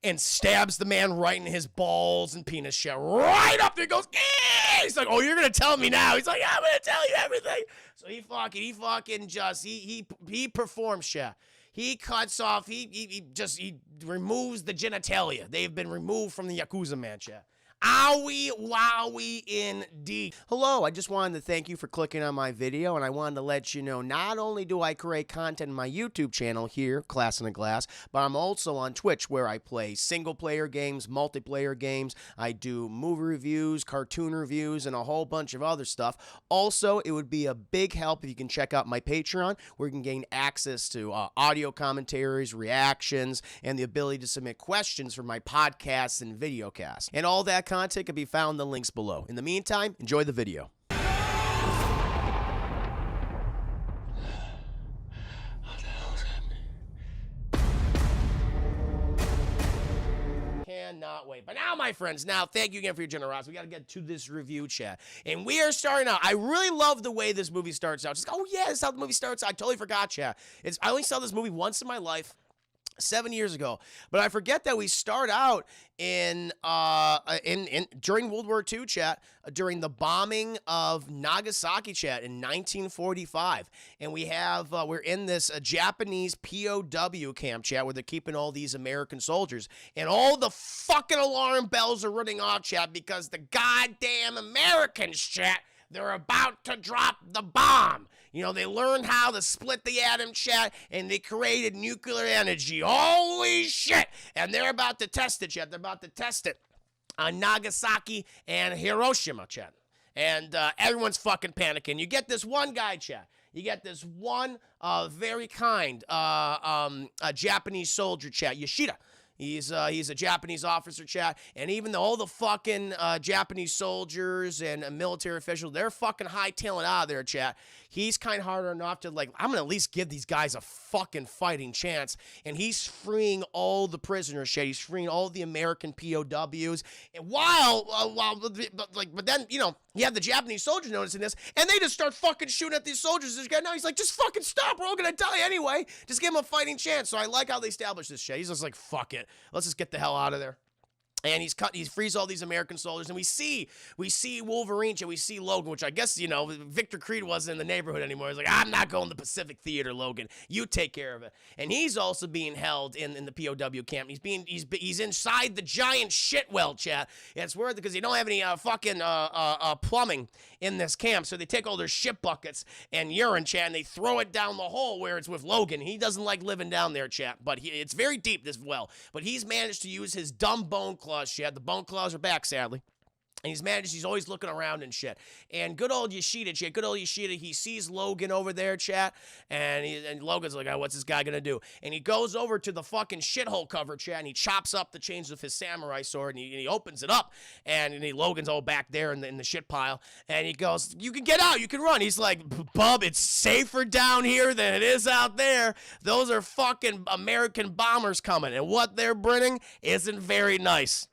and stabs the man right in his balls and penis chat. Right up there goes, eh! He's like, oh, you're going to tell me now. He's like, I'm going to tell you everything. So he performs chat. He cuts off, he removes the genitalia. They've been removed from the Yakuza man chat. Owie, wowie, indeed. Hello, I just wanted to thank you for clicking on my video, and I wanted to let you know not only do I create content on my YouTube channel here, Class in a Glass, but I'm also on Twitch where I play single-player games, multiplayer games. I do movie reviews, cartoon reviews, and a whole bunch of other stuff. Also, it would be a big help if you can check out my Patreon, where you can gain access to audio commentaries, reactions, and the ability to submit questions for my podcasts and videocasts. And all that content can be found in the links below. In the meantime, enjoy the video. What the hell is happening? Cannot wait. But now, my friends, thank you again for your generosity. We got to get to this review chat. And we are starting out. I really love the way this movie starts out. Just, oh yeah, this is how the movie starts. I totally forgot, chat. I only saw this movie once in my life. 7 years ago, but I forget that we start out in during World War II chat, during the bombing of Nagasaki chat in 1945, and we have we're in this Japanese POW camp chat where they're keeping all these American soldiers, and all the fucking alarm bells are running off chat because the goddamn Americans chat, they're about to drop the bomb. You know, they learned how to split the atom chat, and they created nuclear energy. Holy shit! And they're about to test it, chat. They're about to test it on Nagasaki and Hiroshima, chat. And everyone's fucking panicking. You get this one guy, chat. You get this one very kind Japanese soldier, chat, Yoshida. He's a Japanese officer, chat, and even though all the fucking Japanese soldiers and military officials, they're fucking hightailing out of there, chat, he's kind of hard enough to, like, I'm gonna at least give these guys a fucking fighting chance, and he's freeing all the prisoners, chat. He's freeing all the American POWs, and but then, you know, you have the Japanese soldiers noticing this, and they just start fucking shooting at these soldiers. This guy, now he's like, just fucking stop, we're all gonna die anyway. Just give him a fighting chance. So I like how they establish this shit. He's just like, fuck it. Let's just get the hell out of there. And he frees all these American soldiers, and we see Wolverine, and we see Logan, which I guess, you know, Victor Creed wasn't in the neighborhood anymore. He's like, I'm not going to Pacific Theater, Logan. You take care of it. And he's also being held in the POW camp. He's inside the giant shit well, chat. It's weird because they don't have any fucking plumbing in this camp, so they take all their shit buckets and urine, chat, and they throw it down the hole where it's with Logan. He doesn't like living down there, chat, but it's very deep, this well. But he's managed to use his dumb bone claws. Chat. The bone claws are back, sadly. And he's always looking around and shit. And good old Yoshida, chat, he sees Logan over there, chat, and Logan's like, oh, what's this guy gonna do? And he goes over to the fucking shithole cover, chat, and he chops up the chains with his samurai sword, and he opens it up, and Logan's all back there in the shit pile, and he goes, you can get out, you can run. He's like, bub, it's safer down here than it is out there. Those are fucking American bombers coming, and what they're bringing isn't very nice.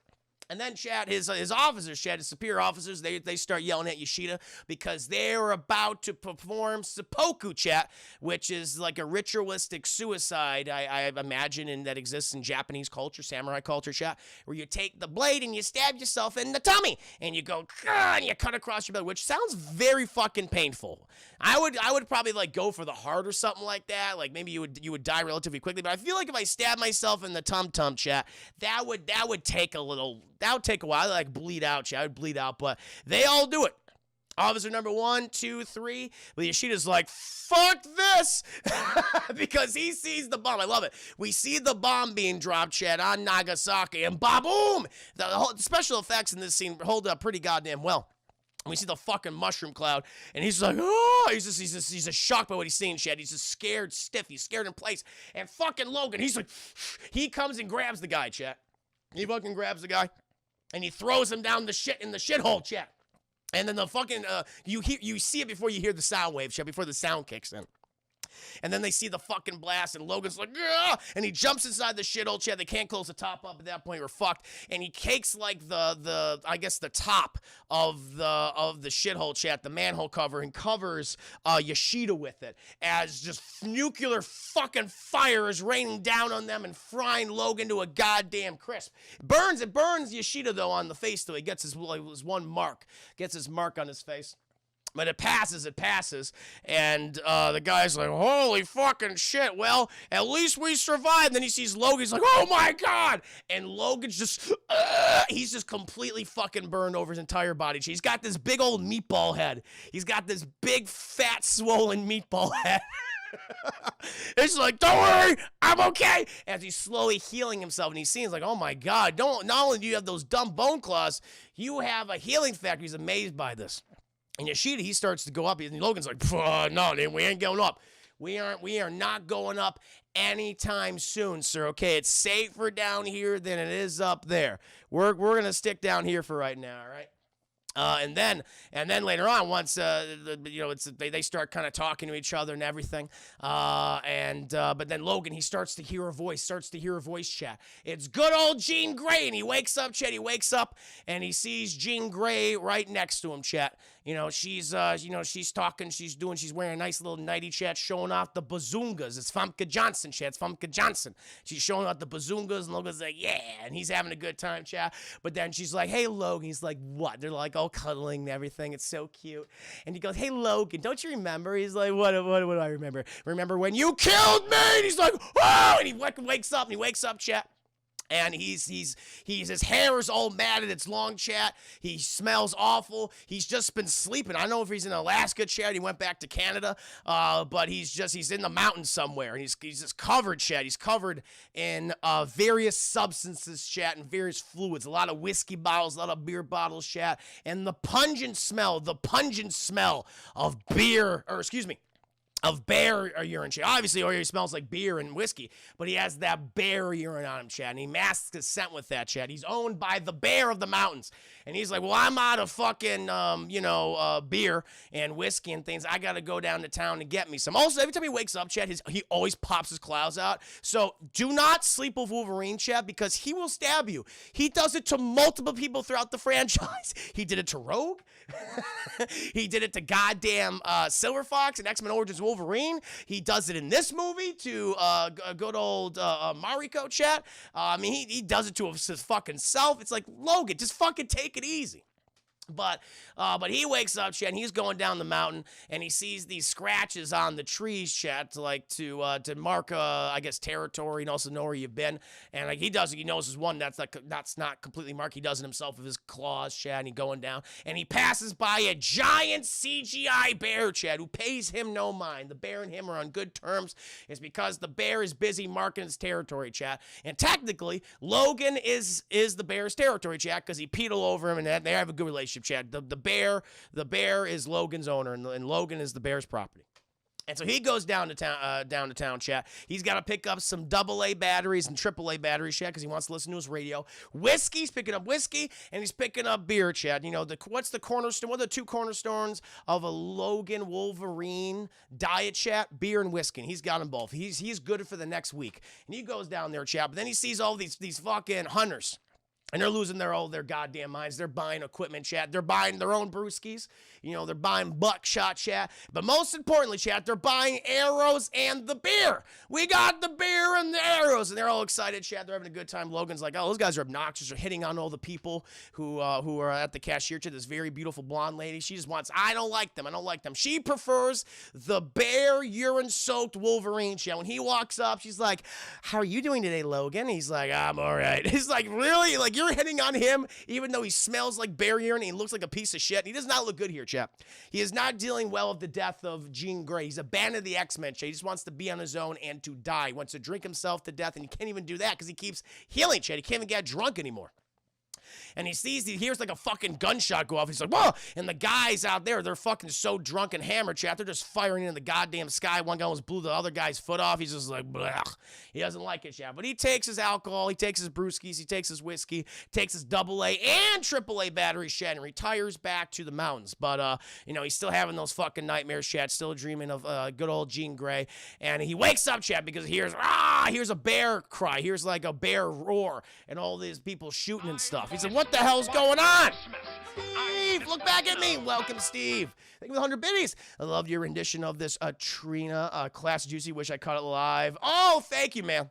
And then, chat, his officers, chat, his superior officers, they start yelling at Yoshida because they're about to perform seppuku, chat, which is like a ritualistic suicide, I imagine, and that exists in Japanese culture, samurai culture, chat, where you take the blade and you stab yourself in the tummy, and you go, and you cut across your belly, which sounds very fucking painful. I would probably, like, go for the heart or something like that. Like, maybe you would die relatively quickly, but I feel like if I stab myself in the tum-tum, chat, that would take a little... That would take a while. I'd like bleed out, chat. I would bleed out, but they all do it. Officer number 1, 2, 3. But Yoshida's like, fuck this! Because he sees the bomb. I love it. We see the bomb being dropped, chat, on Nagasaki, and ba-boom! The whole special effects in this scene hold up pretty goddamn well. We see the fucking mushroom cloud, and he's like, oh, he's just shocked by what he's seeing, chat. He's just scared stiff. He's scared in place. And fucking Logan, he's like, he comes and grabs the guy, chat. He fucking grabs the guy. And he throws him down the shit in the shithole, chat. And then the fucking, you see it before you hear the sound wave, chat, before the sound kicks in. And then they see the fucking blast, and Logan's like, yeah! And he jumps inside the shithole chat. They can't close the top up at that point. We're fucked. And he takes like the I guess the top of the shithole chat, the manhole cover, and covers Yoshida with it, as just nuclear fucking fire is raining down on them and frying Logan to a goddamn crisp. It burns Yoshida though on the face though. He gets his one mark, gets his mark on his face. But it passes, and the guy's like, holy fucking shit, well, at least we survived. And then he sees Logan, he's like, oh my God! And Logan's just, he's just completely fucking burned over his entire body. He's got this big old meatball head. He's got this big, fat, swollen meatball head. It's like, don't worry, I'm okay. As he's slowly healing himself, and he's seeing, like, oh my God, not only do you have those dumb bone claws, you have a healing factor. He's amazed by this. And Yoshida, he starts to go up. And Logan's like, no, we ain't going up. We are not going up anytime soon, sir. Okay, it's safer down here than it is up there. We're gonna stick down here for right now, all right? And then later on, once they start kind of talking to each other and everything, but then Logan, he starts to hear a voice, chat. It's good old Jean Grey, and he wakes up, chat. He wakes up and he sees Jean Grey right next to him, chat. She's talking, she's wearing a nice little nightie, chat, showing off the bazungas. It's Famke Johnson, chat. It's Famke Johnson. She's showing off the bazungas, and Logan's like, yeah, and he's having a good time, chat. But then she's like, hey, Logan. He's like, what? They're like all cuddling and everything. It's so cute. And he goes, hey, Logan, don't you remember? He's like, what do I remember? Remember when you killed me? And he's like, oh! And he wakes up, chat. And his hair is all matted. It's long, chat. He smells awful. He's just been sleeping. I don't know if he's in Alaska, chat. He went back to Canada, but he's in the mountains somewhere, and he's just covered, chat. He's covered in various substances, chat, and various fluids. A lot of whiskey bottles, a lot of beer bottles, chat, and the pungent smell of beer, of bear urine, chat. Obviously, he smells like beer and whiskey, but he has that bear urine on him, chat, and he masks his scent with that, chat. He's owned by the bear of the mountains, and he's like, well, I'm out of fucking, beer and whiskey and things. I gotta go down to town and get me some. Also, every time he wakes up, chat, he always pops his claws out, so do not sleep with Wolverine, chat, because he will stab you. He does it to multiple people throughout the franchise. He did it to Rogue. He did it to goddamn Silver Fox and X-Men Origins Wolverine. He does it in this movie to good old Mariko, chat. He does it to his fucking self. It's like, Logan, just fucking take it easy. But he wakes up, chat, and he's going down the mountain, and he sees these scratches on the trees, chat, to mark, I guess, territory and also know where you've been. And he knows there's one that's not completely marked. He does it himself with his claws, chat, and he's going down, and he passes by a giant CGI bear, chat, who pays him no mind. The bear and him are on good terms. It's because the bear is busy marking his territory, chat. And technically, Logan is the bear's territory, chat, because he peed all over him, and they have a good relationship, chat. The bear is Logan's owner, and Logan is the bear's property. And so he goes down to town, chat. He's got to pick up some AA batteries and AAA batteries, chat, because he wants to listen to his radio. He's picking up whiskey, and he's picking up beer, chat. What's the cornerstone? What are the two cornerstones of a Logan Wolverine diet, chat? Beer and whiskey. And he's got them both. He's good for the next week. And he goes down there, chat. But then he sees all these fucking hunters. And they're losing their goddamn minds. They're buying equipment, chat. They're buying their own brewskis. They're buying buckshot, chat. But most importantly, chat, they're buying arrows and the beer. We got the beer and the arrows. And they're all excited, chat. They're having a good time. Logan's like, oh, those guys are obnoxious. They're hitting on all the people who are at the cashier, chat. This very beautiful blonde lady. She just wants, I don't like them. She prefers the bear urine-soaked Wolverine, chat. When he walks up, she's like, how are you doing today, Logan? He's like, I'm all right. He's like, really? Like, you're hitting on him even though he smells like bear urine and he looks like a piece of shit? He does not look good here, chap. He is not dealing well with the death of Jean Grey. He's abandoned the X-Men, chat. He just wants to be on his own and to die. He wants to drink himself to death, and he can't even do that because he keeps healing, chat. He can't even get drunk anymore. And he hears like a fucking gunshot go off. He's like, whoa! And the guys out there, they're fucking so drunk and hammered, chat. They're just firing into the goddamn sky. One guy almost blew the other guy's foot off. He's just like, blech. He doesn't like it, chat. But he takes his alcohol, he takes his brewskis, he takes his whiskey, takes his AA and AAA batteries, chat, and retires back to the mountains. But, he's still having those fucking nightmares, chat, still dreaming of good old Jean Grey. And he wakes up, chat, because he hears a bear cry. Here's like a bear roar and all these people shooting and stuff. He said, what the hell's going on? Steve, look back at me. Welcome, Steve. Thank you for the 100 biddies. I loved your rendition of this Trina Class Juicy. Wish I caught it live. Oh, thank you, man.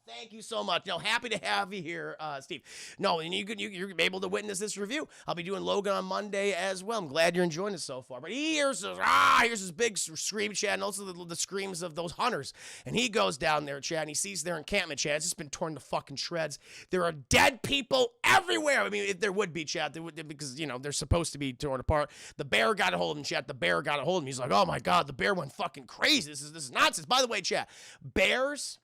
Thank you so much. Happy to have you here, Steve. No, and you're able to witness this review. I'll be doing Logan on Monday as well. I'm glad you're enjoying it so far. But he hears this big scream, chat, and also the screams of those hunters. And he goes down there, chat, and he sees their encampment, chat. It's just been torn to fucking shreds. There are dead people everywhere. I mean, if there would be, chat, because, they're supposed to be torn apart. The bear got a hold of him, chat. The bear got a hold of him. He's like, oh my God, the bear went fucking crazy. This is nonsense. By the way, chat, bears...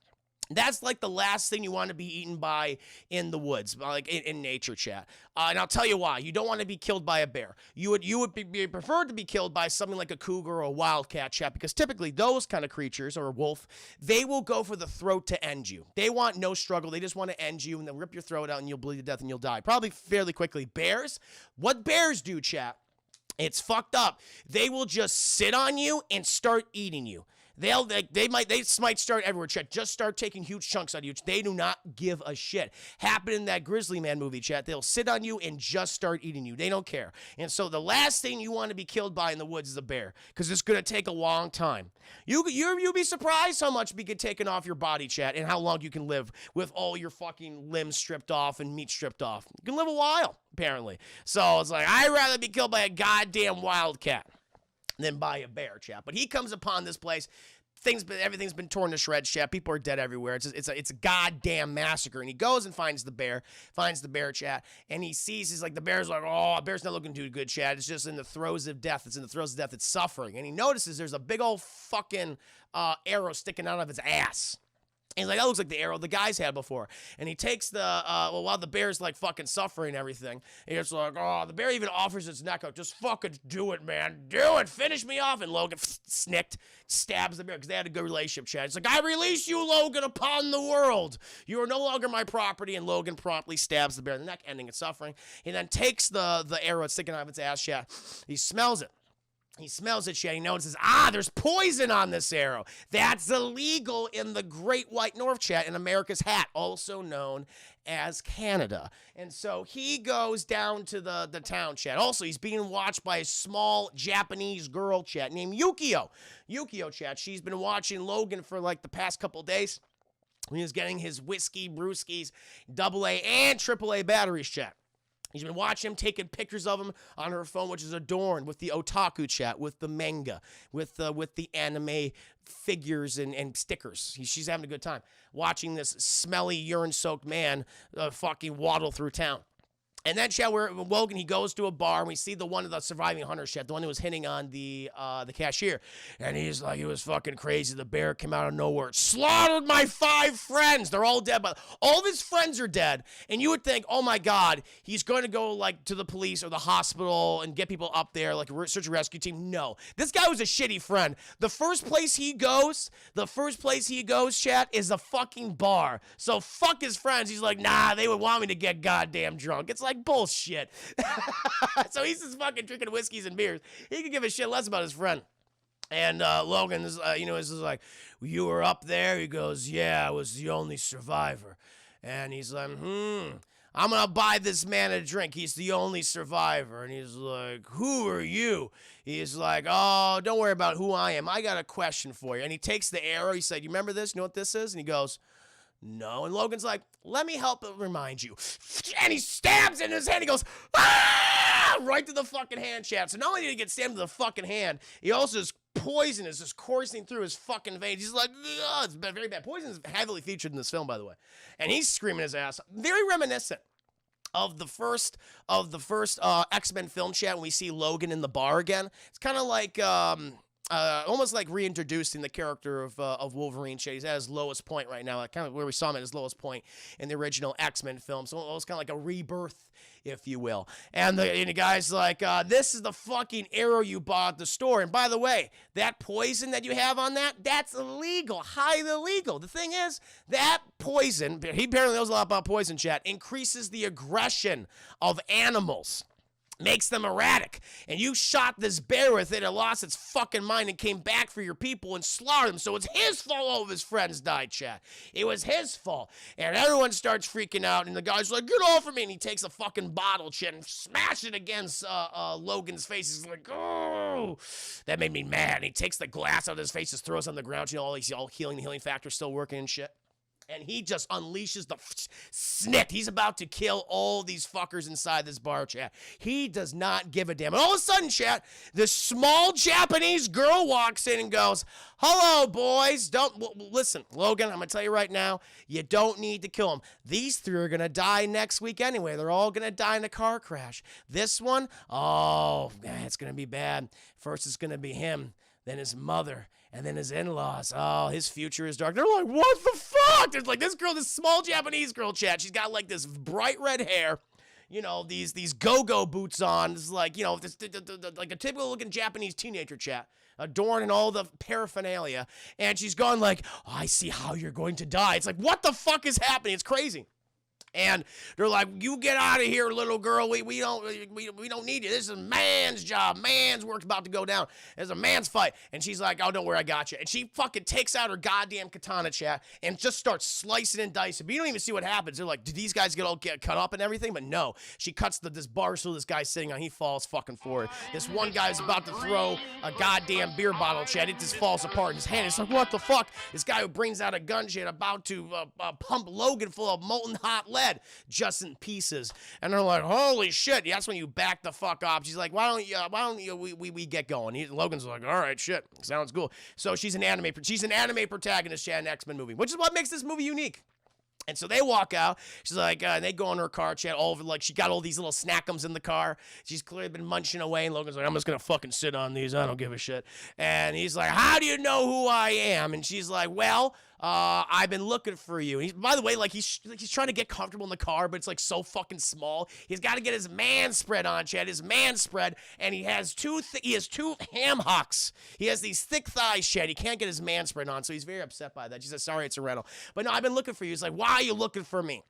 That's like the last thing you want to be eaten by in the woods, like in nature, chat. And I'll tell you why. You don't want to be killed by a bear. You would be preferred to be killed by something like a cougar or a wildcat, chat, because typically those kind of creatures, or a wolf, they will go for the throat to end you. They want no struggle. They just want to end you, and they'll rip your throat out, and you'll bleed to death, and you'll die. Probably fairly quickly. Bears, what bears do, chat, it's fucked up. They will just sit on you and start eating you. They might start everywhere, chat. Just start taking huge chunks out of you. They do not give a shit. Happened in that Grizzly Man movie, chat. They'll sit on you and just start eating you. They don't care. And so the last thing you want to be killed by in the woods is a bear, because it's going to take a long time. You'll be surprised how much we get taken off your body, chat, and how long you can live with all your fucking limbs stripped off and meat stripped off. You can live a while, apparently. So it's like, I'd rather be killed by a goddamn wildcat than by a bear, chat. But he comes upon this place. Everything's been torn to shreds, chat. People are dead everywhere. It's a goddamn massacre. And he goes and finds the bear, chat. And he's like, the bear's like, oh, the bear's not looking too good, chat. It's just in the throes of death. It's suffering. And he notices there's a big old fucking arrow sticking out of its ass. And he's like, that looks like the arrow the guys had before. And he takes while the bear's like fucking suffering and everything, it's like, oh, the bear even offers its neck up. Just fucking do it, man. Do it. Finish me off. And Logan stabs the bear, because they had a good relationship, chat. It's like, I release you, Logan, upon the world. You are no longer my property. And Logan promptly stabs the bear in the neck, ending its suffering. He then takes the arrow sticking out of its ass, chat. He smells it. Chat. He notices, there's poison on this arrow. That's illegal in the Great White North, chat, in America's hat, also known as Canada. And so he goes down to the town, chat. Also, he's being watched by a small Japanese girl, chat, named Yukio. Yukio, chat, she's been watching Logan for like the past couple days. He was getting his whiskey, brewskis, AA and AAA batteries, chat. He's been watching him, taking pictures of him on her phone, which is adorned with the otaku, chat, with the manga, with the anime figures and stickers. She's having a good time watching this smelly, urine-soaked man fucking waddle through town. And then, chat, where Logan, he goes to a bar, and we see one of the surviving hunters, chat, the one who was hitting on the cashier. And he's like, it was fucking crazy. The bear came out of nowhere. Slaughtered my 5 friends. They're all dead. But all of his friends are dead. And you would think, oh, my God, he's going to go, like, to the police or the hospital and get people up there, like a search and rescue team. No. This guy was a shitty friend. The first place he goes, chat, is a fucking bar. So fuck his friends. He's like, nah, they would want me to get goddamn drunk. It's like bullshit. So he's just fucking drinking whiskeys and beers. He could give a shit less about his friend. And Logan is, is like, you were up there? He goes, yeah, I was the only survivor. And he's like, I'm gonna buy this man a drink. He's the only survivor. And he's like, who are you? He's like, oh, don't worry about who I am. I got a question for you. And he takes the arrow. He said, you remember this? You know what this is? And he goes, no. And Logan's like, let me help remind you. And he stabs it in his hand. He goes, right to the fucking hand, chat. So not only did he get stabbed to the fucking hand, he also is poison is just coursing through his fucking veins. He's like, it's very bad. Poison is heavily featured in this film, by the way. And he's screaming his ass. Very reminiscent of the first X-Men film, chat, when we see Logan in the bar again. It's kind of like almost like reintroducing the character of Wolverine. He's at his lowest point right now, like kind of where we saw him at his lowest point in the original X-Men film. So it was kind of like a rebirth, if you will. And the guy's like, this is the fucking arrow you bought at the store. And by the way, that poison that you have on that's illegal, highly illegal. The thing is, that poison, he apparently knows a lot about poison, chat, increases the aggression of animals. Makes them erratic. And you shot this bear with it, it lost its fucking mind and came back for your people and slaughtered them. So it's his fault all of his friends died, chat. It was his fault. And everyone starts freaking out, and the guy's like, get off of me. And he takes a fucking bottle, chat, and smash it against Logan's face. He's like, oh, that made me mad. And he takes the glass out of his face, just throws it on the ground. You know, all healing, the healing factor still working and shit. And he just unleashes the snick. He's about to kill all these fuckers inside this bar, chat. He does not give a damn. And all of a sudden, chat, this small Japanese girl walks in and goes, hello, boys. Listen, Logan, I'm going to tell you right now, you don't need to kill them. These three are going to die next week anyway. They're all going to die in a car crash. This one, oh, it's going to be bad. First, it's going to be him, then his mother, and then his in-laws. Oh, his future is dark. They're like, what the fuck? There's like this girl, this small Japanese girl, chat. She's got like this bright red hair, you know, these go-go boots on. It's like, you know, like a typical looking Japanese teenager, chat, adorned in all the paraphernalia. And she's going like, oh, I see how you're going to die. It's like, what the fuck is happening? It's crazy. And they're like, you get out of here, little girl. We don't need you. This is a man's job. Man's work's about to go down. It's a man's fight. And she's like, oh, don't worry, I got you. And she fucking takes out her goddamn katana, chat, and just starts slicing and dicing. But you don't even see what happens. They're like, did these guys get cut up and everything? But no. She cuts this bar stool this guy's sitting on. He falls fucking forward. This one guy's about to throw a goddamn beer bottle, chat. It just falls apart in his hand. It's like, what the fuck? This guy who brings out a gun, chat, about to pump Logan full of molten hot lead. Just in pieces. And they're like, holy shit. That's when you back the fuck up. She's like, why don't you we get going? Logan's like, all right, shit. Sounds cool. So she's an anime protagonist, chat, in an X-Men movie, which is what makes this movie unique. And so they walk out. She's like, and they go in her car, chat, all over, like, she got all these little snackums in the car. She's clearly been munching away, and Logan's like, I'm just gonna fucking sit on these. I don't give a shit. And he's like, how do you know who I am? And she's like, well, I've been looking for you. And by the way, like, he's trying to get comfortable in the car, but it's like so fucking small. He's got to get his man spread on, Chad. His man spread, and he has two ham hocks. He has these thick thighs, Chad. He can't get his man spread on, so he's very upset by that. She says, sorry, it's a rental. But no, I've been looking for you. He's like, why are you looking for me?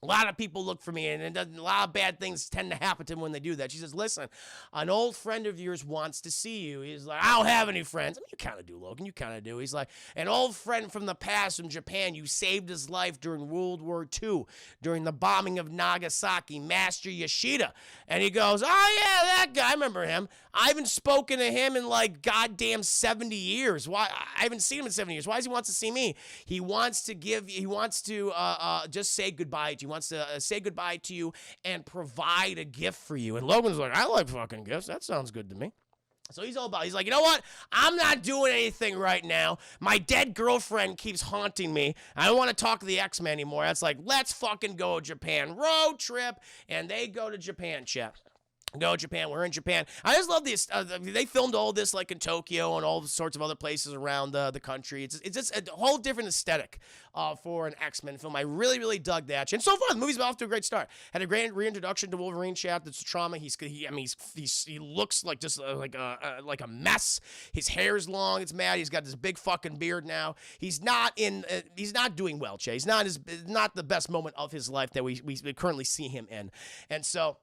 A lot of people look for me, and a lot of bad things tend to happen to them when they do that. She says, listen, an old friend of yours wants to see you. He's like, I don't have any friends. I mean, you kind of do, Logan. You kind of do. He's like, an old friend from the past from Japan. You saved his life during World War II, during the bombing of Nagasaki, Master Yoshida. And he goes, oh, yeah, that guy. I remember him. I haven't spoken to him in like goddamn 70 years. Why? I haven't seen him in 70 years. Why does he want to see me? He wants to just say goodbye to you. He wants to say goodbye to you and provide a gift for you. And Logan's like, I like fucking gifts. That sounds good to me. So he's like, you know what? I'm not doing anything right now. My dead girlfriend keeps haunting me. I don't want to talk to the X-Men anymore. That's like, let's fucking go to Japan. Road trip. And they go to Japan, Chef. Go Japan. We're in Japan. I just love this. They filmed all this like in Tokyo and all sorts of other places around the country. It's just a whole different aesthetic for an X-Men film. I really, really dug that. And so far, the movie's off to a great start. Had a great reintroduction to Wolverine. Chat. That's trauma. He looks like just like a mess. His hair's long. It's mad. He's got this big fucking beard now. He's not doing well, Jay. He's not the best moment of his life that we currently see him in. And so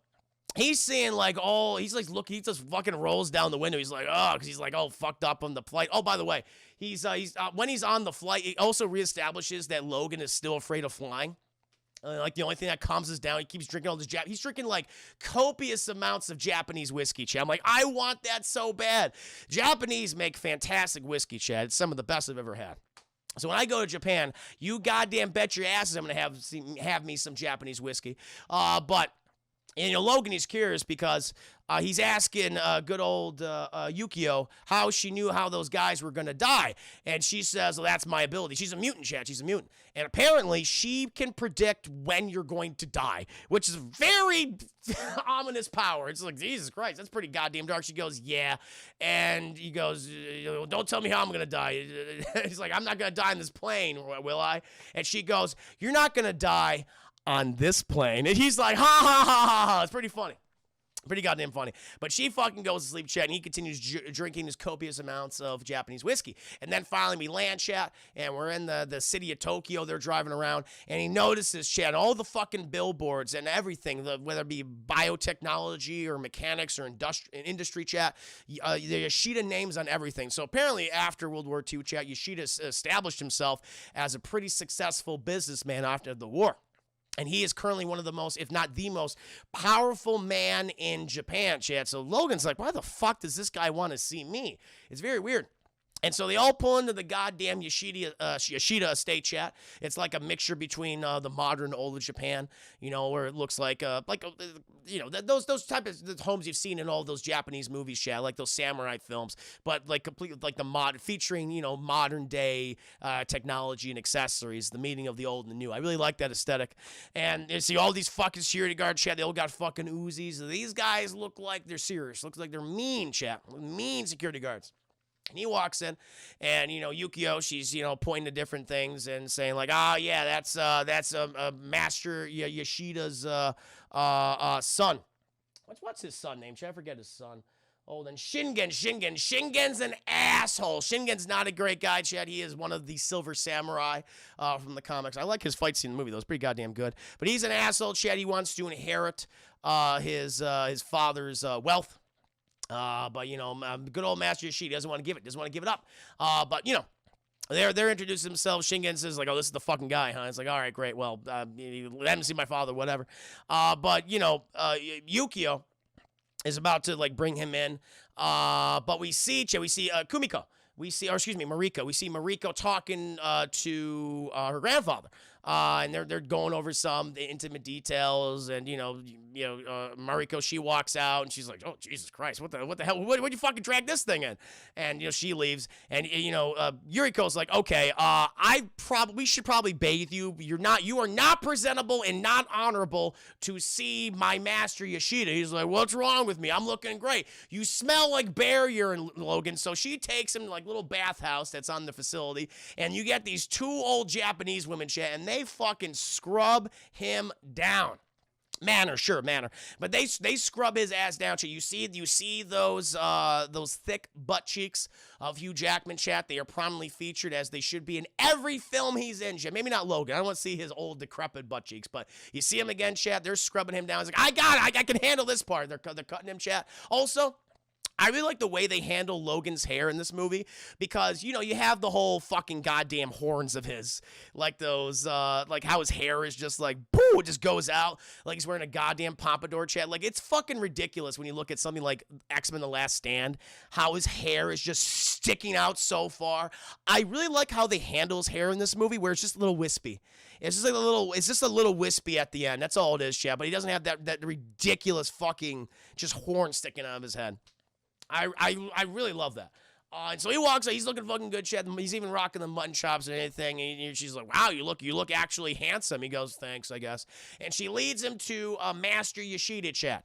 he's seeing like look, he just fucking rolls down the window. He's like, oh, because he's like all fucked up on the flight. Oh, by the way, he's when he's on the flight, it also reestablishes that Logan is still afraid of flying. Like the only thing that calms us down, he keeps drinking all this he's drinking like copious amounts of Japanese whiskey, Chad. I'm like, I want that so bad. Japanese make fantastic whiskey, Chad. It's some of the best I've ever had. So when I go to Japan, you goddamn bet your asses I'm gonna have me some Japanese whiskey. But And, Logan, he's curious because he's asking good old Yukio how she knew how those guys were going to die. And she says, well, that's my ability. She's a mutant, Chad. She's a mutant. And apparently, she can predict when you're going to die, which is a very ominous power. It's like, Jesus Christ, that's pretty goddamn dark. She goes, yeah. And he goes, don't tell me how I'm going to die. He's like, I'm not going to die in this plane, will I? And she goes, you're not going to die on this plane. And he's like, ha, ha, ha, ha, ha. It's pretty funny. Pretty goddamn funny. But she fucking goes to sleep, chat, and he continues drinking his copious amounts of Japanese whiskey. And then finally we land, chat, and we're in the city of Tokyo. They're driving around, and he notices, chat, all the fucking billboards and everything, whether it be biotechnology or mechanics or industry, chat, the Yoshida names on everything. So apparently after World War II, chat, Yoshida established himself as a pretty successful businessman after the war. And he is currently one of the most, if not the most, powerful man in Japan, Chad. So Logan's like, why the fuck does this guy want to see me? It's very weird. And so they all pull into the goddamn Yoshida estate, chat. It's like a mixture between the modern old Japan, where it looks like those type of homes you've seen in all those Japanese movies, chat, like those samurai films, but like completely like the featuring modern day technology and accessories, the meeting of the old and the new. I really like that aesthetic. And you see all these fucking security guards, chat. They all got fucking Uzis. These guys look like they're serious. Looks like they're mean, chat. Mean security guards. And he walks in, and Yukio, she's pointing to different things and saying like, yeah, that's Master Yoshida's son. What's his son name? I forget his son. Oh, then Shingen. Shingen's an asshole. Shingen's not a great guy, Chad. He is one of the Silver Samurai from the comics. I like his fight scene in the movie. That was pretty goddamn good. But he's an asshole, Chad. He wants to inherit his father's wealth. But good old Master Yoshida doesn't want to give it up. But they're introducing themselves. Shingen says like, oh, this is the fucking guy, huh? It's like, all right, great. Well, I haven't seen my father, whatever. But Yukio is about to like bring him in. But we see Kumiko. Mariko. We see Mariko talking to her grandfather. And they're going over some intimate details, and Mariko, she walks out and she's like, oh Jesus Christ, what the hell, what'd you fucking drag this thing in? And she leaves, and Yuriko's like, okay, we should probably bathe you. You are not presentable and not honorable to see my master Yoshida. He's like, what's wrong with me? I'm looking great. You smell like bear urine, Logan. So she takes him to like little bathhouse that's on the facility, and you get these two old Japanese women, and they fucking scrub him down. Manner. But they scrub his ass down. You see those thick butt cheeks of Hugh Jackman, chat. They are prominently featured as they should be in every film he's in, chat. Maybe not Logan. I don't want to see his old decrepit butt cheeks, but you see him again, chat. They're scrubbing him down. He's like, I got it. I can handle this part. They're cutting him, chat. Also, I really like the way they handle Logan's hair in this movie because, you have the whole fucking goddamn horns of his. Like those, like how his hair is just like, boo, it just goes out. Like he's wearing a goddamn pompadour, chat. Like it's fucking ridiculous when you look at something like X-Men The Last Stand, how his hair is just sticking out so far. I really like how they handle his hair in this movie where it's just a little wispy. It's just a little wispy at the end. That's all it is, chat. But he doesn't have that ridiculous fucking just horn sticking out of his head. I really love that. And so he walks out. He's looking fucking good, shit. He's even rocking the mutton chops and anything. And she's like, wow, you look actually handsome. He goes, thanks, I guess. And she leads him to Master Yoshida, chat.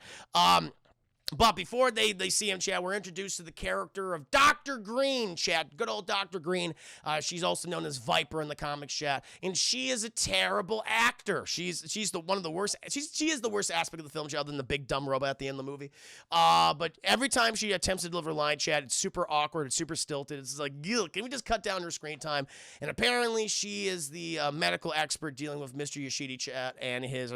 But before they see him, chat, we're introduced to the character of Dr. Green, chat. Good old Dr. Green. She's also known as Viper in the comics, chat. And she is a terrible actor. She's one of the worst. She is the worst aspect of the film, chat, other than the big dumb robot at the end of the movie. But every time she attempts to deliver a line, chat, it's super awkward. It's super stilted. It's like, can we just cut down her screen time? And apparently she is the medical expert dealing with Mr. Yoshida, chat, and his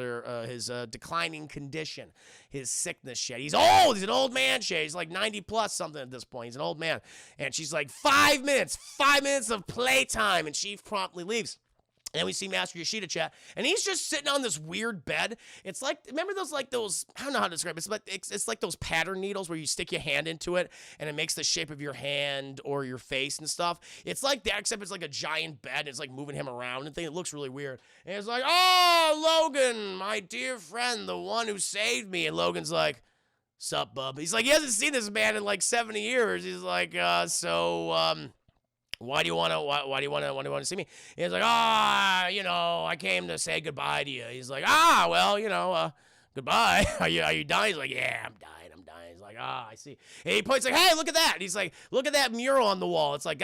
declining condition, his sickness, chat. He's old. He's an old man, Shay. He's like 90 plus something at this point. He's an old man. And she's like, 5 minutes of playtime. And she promptly leaves. And then we see Master Yoshida, chat, and he's just sitting on this weird bed. It's like, remember those, like those, I don't know how to describe it. It's like those pattern needles where you stick your hand into it and it makes the shape of your hand or your face and stuff. It's like that, except it's like a giant bed and it's like moving him around and thing. It looks really weird. And it's like, oh, Logan, my dear friend, the one who saved me. And Logan's like, sup, bub? He's like, he hasn't seen this man in like 70 years. He's like, why do you want to see me? He's like, I came to say goodbye to you. He's like, goodbye. Are you dying? He's like, yeah, I'm dying. He's like, I see. And he points like, hey, look at that. And he's like, look at that mural on the wall. It's like,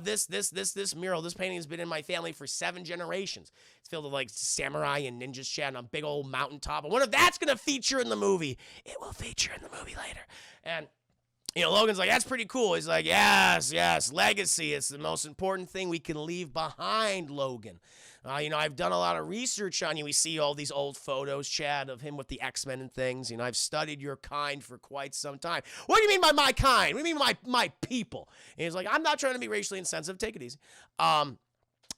this mural, this painting has been in my family for 7 generations. It's filled with like samurai and ninjas chatting on a big old mountaintop. I wonder if that's going to feature in the movie. It will feature in the movie later. And Logan's like, that's pretty cool. He's like, yes, legacy. It's the most important thing we can leave behind, Logan. I've done a lot of research on you. We see all these old photos, Chad, of him with the X-Men and things. I've studied your kind for quite some time. What do you mean by my kind? What do you mean my people? And he's like, I'm not trying to be racially insensitive. Take it easy.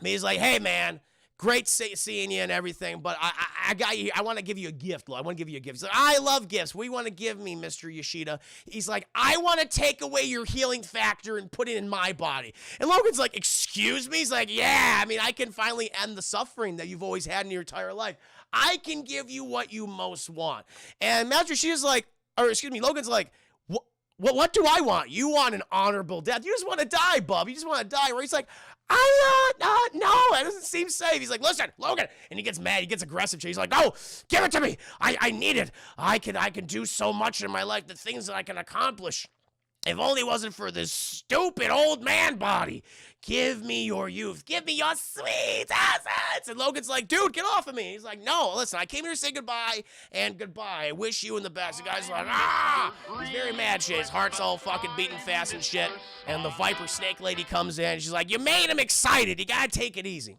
He's like, hey, man. Great seeing you and everything, but I got you here. I want to give you a gift. I want to give you a gift. He's like, I love gifts. What do you want to give me, Mr. Yoshida? He's like, I want to take away your healing factor and put it in my body. And Logan's like, excuse me? He's like, yeah, I can finally end the suffering that you've always had in your entire life. I can give you what you most want. And Master Yoshida's like, Logan's like, what do I want? You want an honorable death. You just want to die, bub. You just want to die. Where he's like, no, that doesn't seem safe. He's like, listen, Logan. And he gets mad. He gets aggressive. He's like, oh, give it to me. I need it. I can do so much in my life, the things that I can accomplish. If only it wasn't for this stupid old man body. Give me your youth. Give me your sweet assets. And Logan's like, dude, get off of me. He's like, no, listen, I came here to say goodbye and goodbye. I wish you and the best. The guy's like, He's very mad shit. His heart's all fucking beating fast and shit. And the Viper Snake Lady comes in. She's like, you made him excited. You gotta take it easy.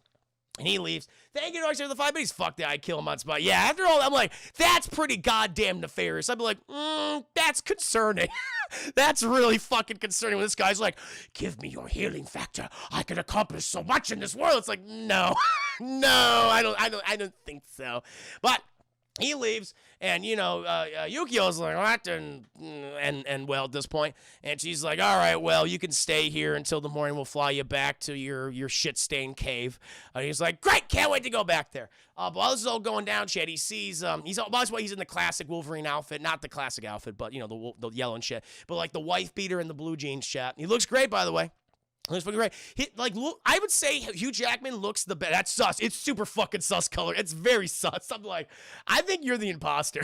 And he leaves. Thank you, Dark Side of the 5 minutes. Fuck that, I'd kill him on spot. Yeah, after all, I'm like, that's pretty goddamn nefarious. I'd be like, that's concerning. That's really fucking concerning when this guy's like, give me your healing factor. I can accomplish so much in this world. It's like, no. I don't think so. But he leaves, and Yukio's like, what? And well, at this point, and she's like, all right, well, you can stay here until the morning. We'll fly you back to your shit-stained cave. And he's like, great, can't wait to go back there. But while this is all going down, Chad, he sees that's why he's in the classic Wolverine outfit, not the classic outfit, but the yellow and shit, but like the wife beater and the blue jeans, chat. He looks great, by the way. Looks fucking great. I would say Hugh Jackman looks the best. That's sus. It's super fucking sus color. It's very sus. I'm like, I think you're the imposter.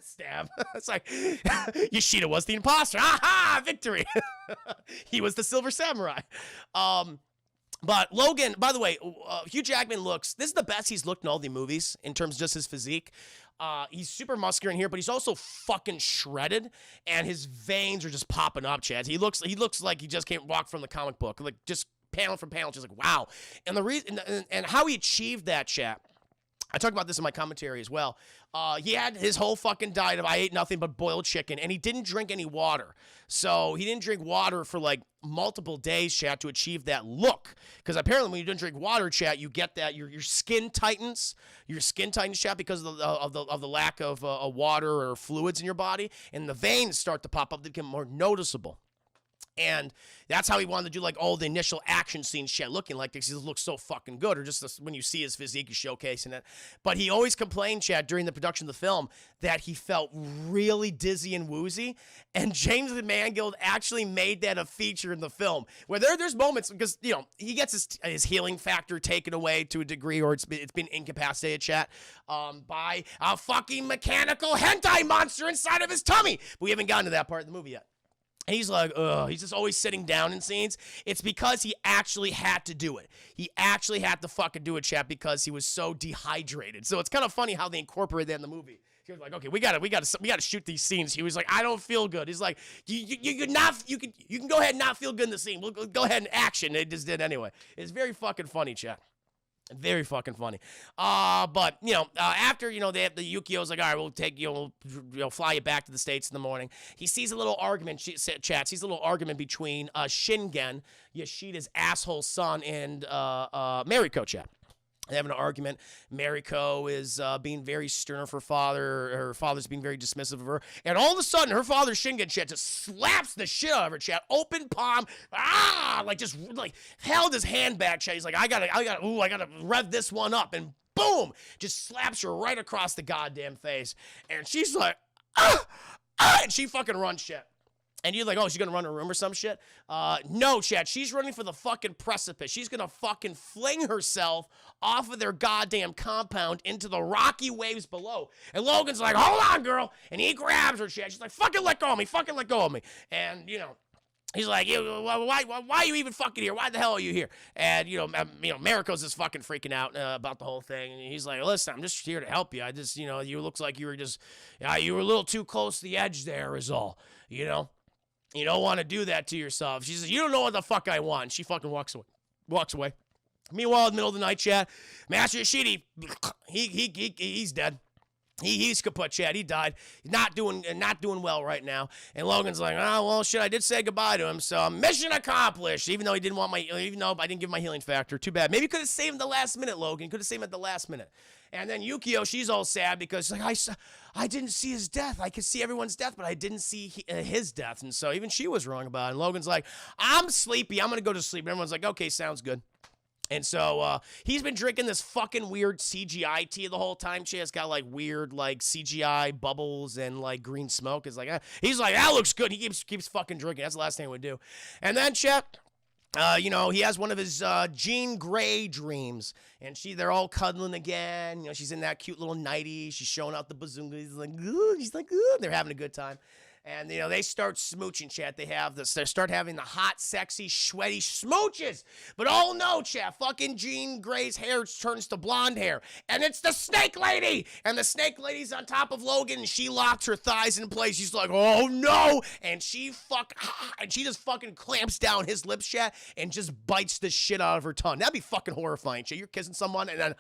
Stab. It's like, Yoshida was the imposter. Aha! Victory. He was the Silver Samurai. But Logan, by the way, Hugh Jackman this is the best he's looked in all the movies in terms of just his physique. He's super muscular in here, but he's also fucking shredded, and his veins are just popping up, Chad. He looks like he just can't walk from the comic book, like just panel from panel, just like wow. And the reason and how he achieved that, Chad. I talked about this in my commentary as well. He had his whole fucking diet of I ate nothing but boiled chicken, and he didn't drink any water. So he didn't drink water for like multiple days, chat, to achieve that look. Because apparently when you don't drink water, chat, you get that your skin tightens. Your skin tightens, chat, because of the lack of water or fluids in your body, and the veins start to pop up. They become more noticeable. And that's how he wanted to do like all the initial action scenes, shit, looking like this. He looks so fucking good, or just when you see his physique, he's showcasing it. But he always complained, Chad, during the production of the film, that he felt really dizzy and woozy. And James Mangold actually made that a feature in the film, where there's moments, because he gets his healing factor taken away to a degree, or it's been incapacitated, chat, by a fucking mechanical hentai monster inside of his tummy. But we haven't gotten to that part of the movie yet. And he's like, ugh, he's just always sitting down in scenes. It's because he actually had to do it. He actually had to fucking do it, chat, because he was so dehydrated. So it's kind of funny how they incorporate that in the movie. He was like, okay, we gotta shoot these scenes. He was like, I don't feel good. He's like, you can go ahead and not feel good in the scene. We'll go ahead and action. They just did anyway. It's very fucking funny, chat. Very fucking funny. But after they have the Yukio's like, all right, we'll take we'll fly you back to the States in the morning. He sees a little argument, chat. Sees a little argument between Shingen, Yoshida's asshole son, and Mariko, chat. They have an argument. Mariko is being very stern of her father. Her father's being very dismissive of her. And all of a sudden, her father, Shingen, chat, just slaps the shit out of her, chat. Open palm. Like, just, like, held his hand back, chat. He's like, I gotta rev this one up. And boom! Just slaps her right across the goddamn face. And she's like, and she fucking runs, shit. And you're like, oh, she's gonna run a room or some shit? No, chat. She's running for the fucking precipice. She's gonna fucking fling herself off of their goddamn compound into the rocky waves below. And Logan's like, hold on, girl. And he grabs her, chat. She's like, fucking let go of me. Fucking let go of me. And, you know, he's like, why are you even fucking here? Why the hell are you here? And, Mariko's just fucking freaking out about the whole thing. And he's like, listen, I'm just here to help you. I just, you looks like you were just, you were a little too close to the edge there is all, you know? You don't want to do that to yourself. She says, you don't know what the fuck I want. She fucking walks away. Meanwhile, in the middle of the night, chat, Master Yoshida, he's dead. He's kaput, Chad. He died. He's not doing well right now. And Logan's like, oh well, shit. I did say goodbye to him, so mission accomplished. Even though I didn't give my healing factor. Too bad. Maybe you could have saved him at the last minute, Logan. Could have saved him at the last minute. And then Yukio, she's all sad because like I didn't see his death. I could see everyone's death, but I didn't see his death. And so even she was wrong about it. And Logan's like, I'm sleepy. I'm gonna go to sleep. And everyone's like, okay, sounds good. And so he's been drinking this fucking weird CGI tea the whole time. It's got like weird like CGI bubbles and like green smoke. It's like he's like, that looks good. He keeps fucking drinking. That's the last thing he would do. And then Chet, he has one of his Jean Grey dreams, and they're all cuddling again. She's in that cute little nightie. She's showing out the bazunga. She's like, ooh. They're having a good time. And, they start smooching, chat. They start having the hot, sexy, sweaty smooches. But oh no, chat, fucking Jean Grey's hair turns to blonde hair. And it's the Snake Lady! And the Snake Lady's on top of Logan, and she locks her thighs in place. She's like, oh no! And she just fucking clamps down his lips, chat, and just bites the shit out of her tongue. That'd be fucking horrifying, chat. You're kissing someone, and then,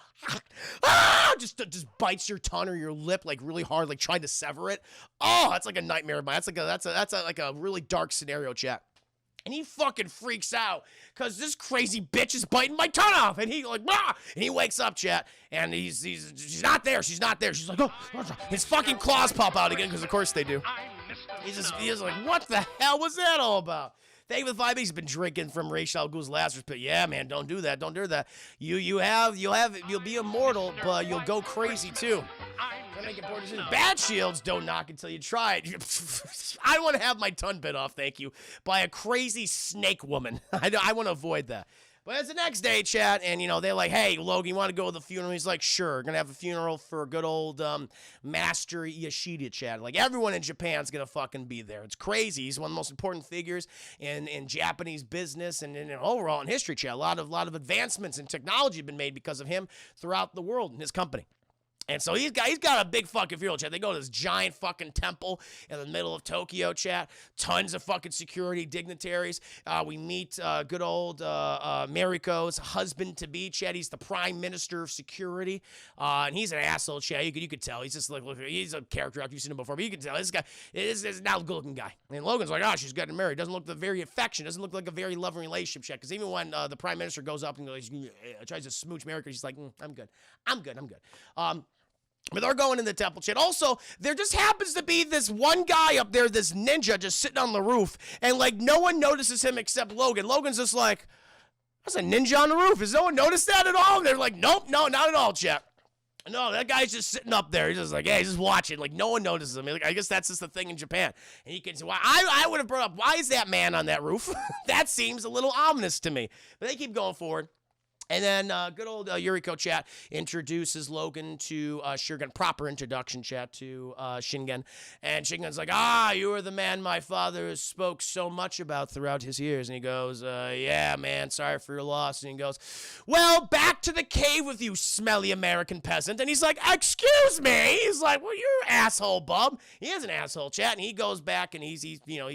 just bites your tongue or your lip, like, really hard, like, trying to sever it. Oh, that's like a nightmare of mine. That's a really dark scenario, chat. And he fucking freaks out because this crazy bitch is biting my tongue off. And he like, bah! And he wakes up, chat. And she's not there. She's not there. She's like, oh, his fucking claws pop out again because of course they do. He's just like, what the hell was that all about? Thank you for the 5 He's been drinking from Rachel Goose Lazarus, but yeah, man, don't do that. Don't do that. You'll be immortal, but you'll go crazy too. Bad shields don't knock until you try it. I don't want to have my tongue bit off, thank you, by a crazy snake woman. I want to avoid that. But it's the next day, chat, and, they're like, hey, Logan, you want to go to the funeral? He's like, sure. Going to have a funeral for good old Master Yoshida, chat. Like, everyone in Japan's going to fucking be there. It's crazy. He's one of the most important figures in Japanese business and overall in history, chat. A lot of advancements in technology have been made because of him throughout the world and his company. And so he's got a big fucking funeral, chat. They go to this giant fucking temple in the middle of Tokyo, chat. Tons of fucking security dignitaries. We meet good old Mariko's husband-to-be, chat. He's the prime minister of security. And he's an asshole, chat. You could tell. He's just like, look, he's a character actor. You've seen him before. But you can tell this guy is not a good-looking guy. And Logan's like, oh, she's getting married. Doesn't look very affectionate. Doesn't look like a very loving relationship, chat. Because even when the prime minister goes up and tries to smooch Mariko, she's like, I'm good. But they're going in the temple, chat. Also, there just happens to be this one guy up there, this ninja, just sitting on the roof. And, like, no one notices him except Logan. Logan's just like, there's a ninja on the roof. Has no one noticed that at all? And they're like, nope, no, not at all, chat. No, that guy's just sitting up there. He's just like, hey, he's just watching. Like, no one notices him. Like, I guess that's just the thing in Japan. And you can say, well, I would have brought up, why is that man on that roof? That seems a little ominous to me. But they keep going forward. And then good old Yuriko, chat, introduces Logan to Shingen. Proper introduction, chat, to Shingen. And Shingen's like, you were the man my father spoke so much about throughout his years. And he goes, yeah, man, sorry for your loss. And he goes, well, back to the cave with you, smelly American peasant. And he's like, excuse me. He's like, well, you're an asshole, bub. He is an asshole, chat. And he goes back and he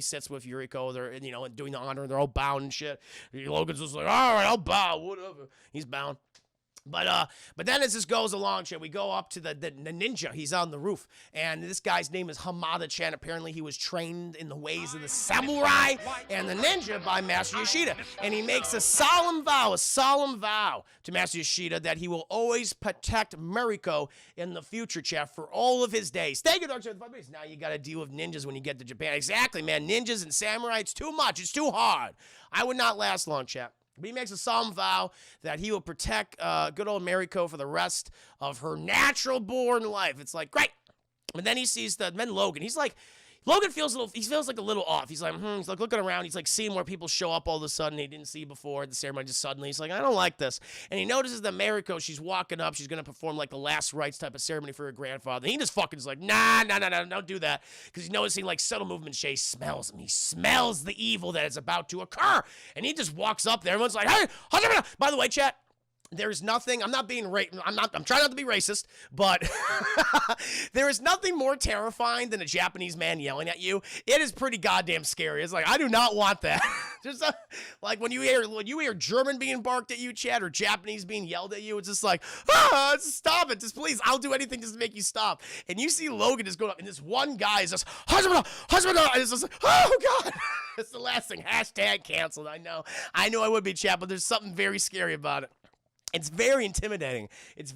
sits with Yuriko. They're, doing the honor. They're all bowing and shit. Logan's just like, all right, I'll bow, whatever. He's bound. But then as this goes along, chat, we go up to the ninja. He's on the roof, and this guy's name is Hamada Chan. Apparently, he was trained in the ways of the samurai and the ninja by Master Yoshida, and he makes a solemn vow to Master Yoshida that he will always protect Mariko in the future, chat, for all of his days. Thank you, Dark Side of the Five Days. Now you got to deal with ninjas when you get to Japan. Exactly, man. Ninjas and samurai, it's too much. It's too hard. I would not last long, chat. But he makes a solemn vow that he will protect good old Mariko for the rest of her natural-born life. It's like, great. And then he sees then Logan. Logan feels like a little off. He's like looking around. He's like seeing where people show up all of a sudden he didn't see before at the ceremony. Just suddenly, he's like, I don't like this. And he notices that Mariko, she's walking up. She's gonna perform like the last rites type of ceremony for her grandfather. And he just fucking is like, nah, don't do that, because he's noticing like subtle movement. He smells him. He smells the evil that is about to occur. And he just walks up there. Everyone's like, hey, by the way, chat. There's nothing, I'm trying not to be racist, but there is nothing more terrifying than a Japanese man yelling at you. It is pretty goddamn scary. It's like, I do not want that. Like when you hear German being barked at you, Chad, or Japanese being yelled at you, it's just like, just stop it. Just please, I'll do anything just to make you stop. And you see Logan just going up, and this one guy is just, husband, and it's just like, oh God. It's the last thing. Hashtag canceled. I know I would be, Chad, but there's something very scary about it. It's very intimidating. Because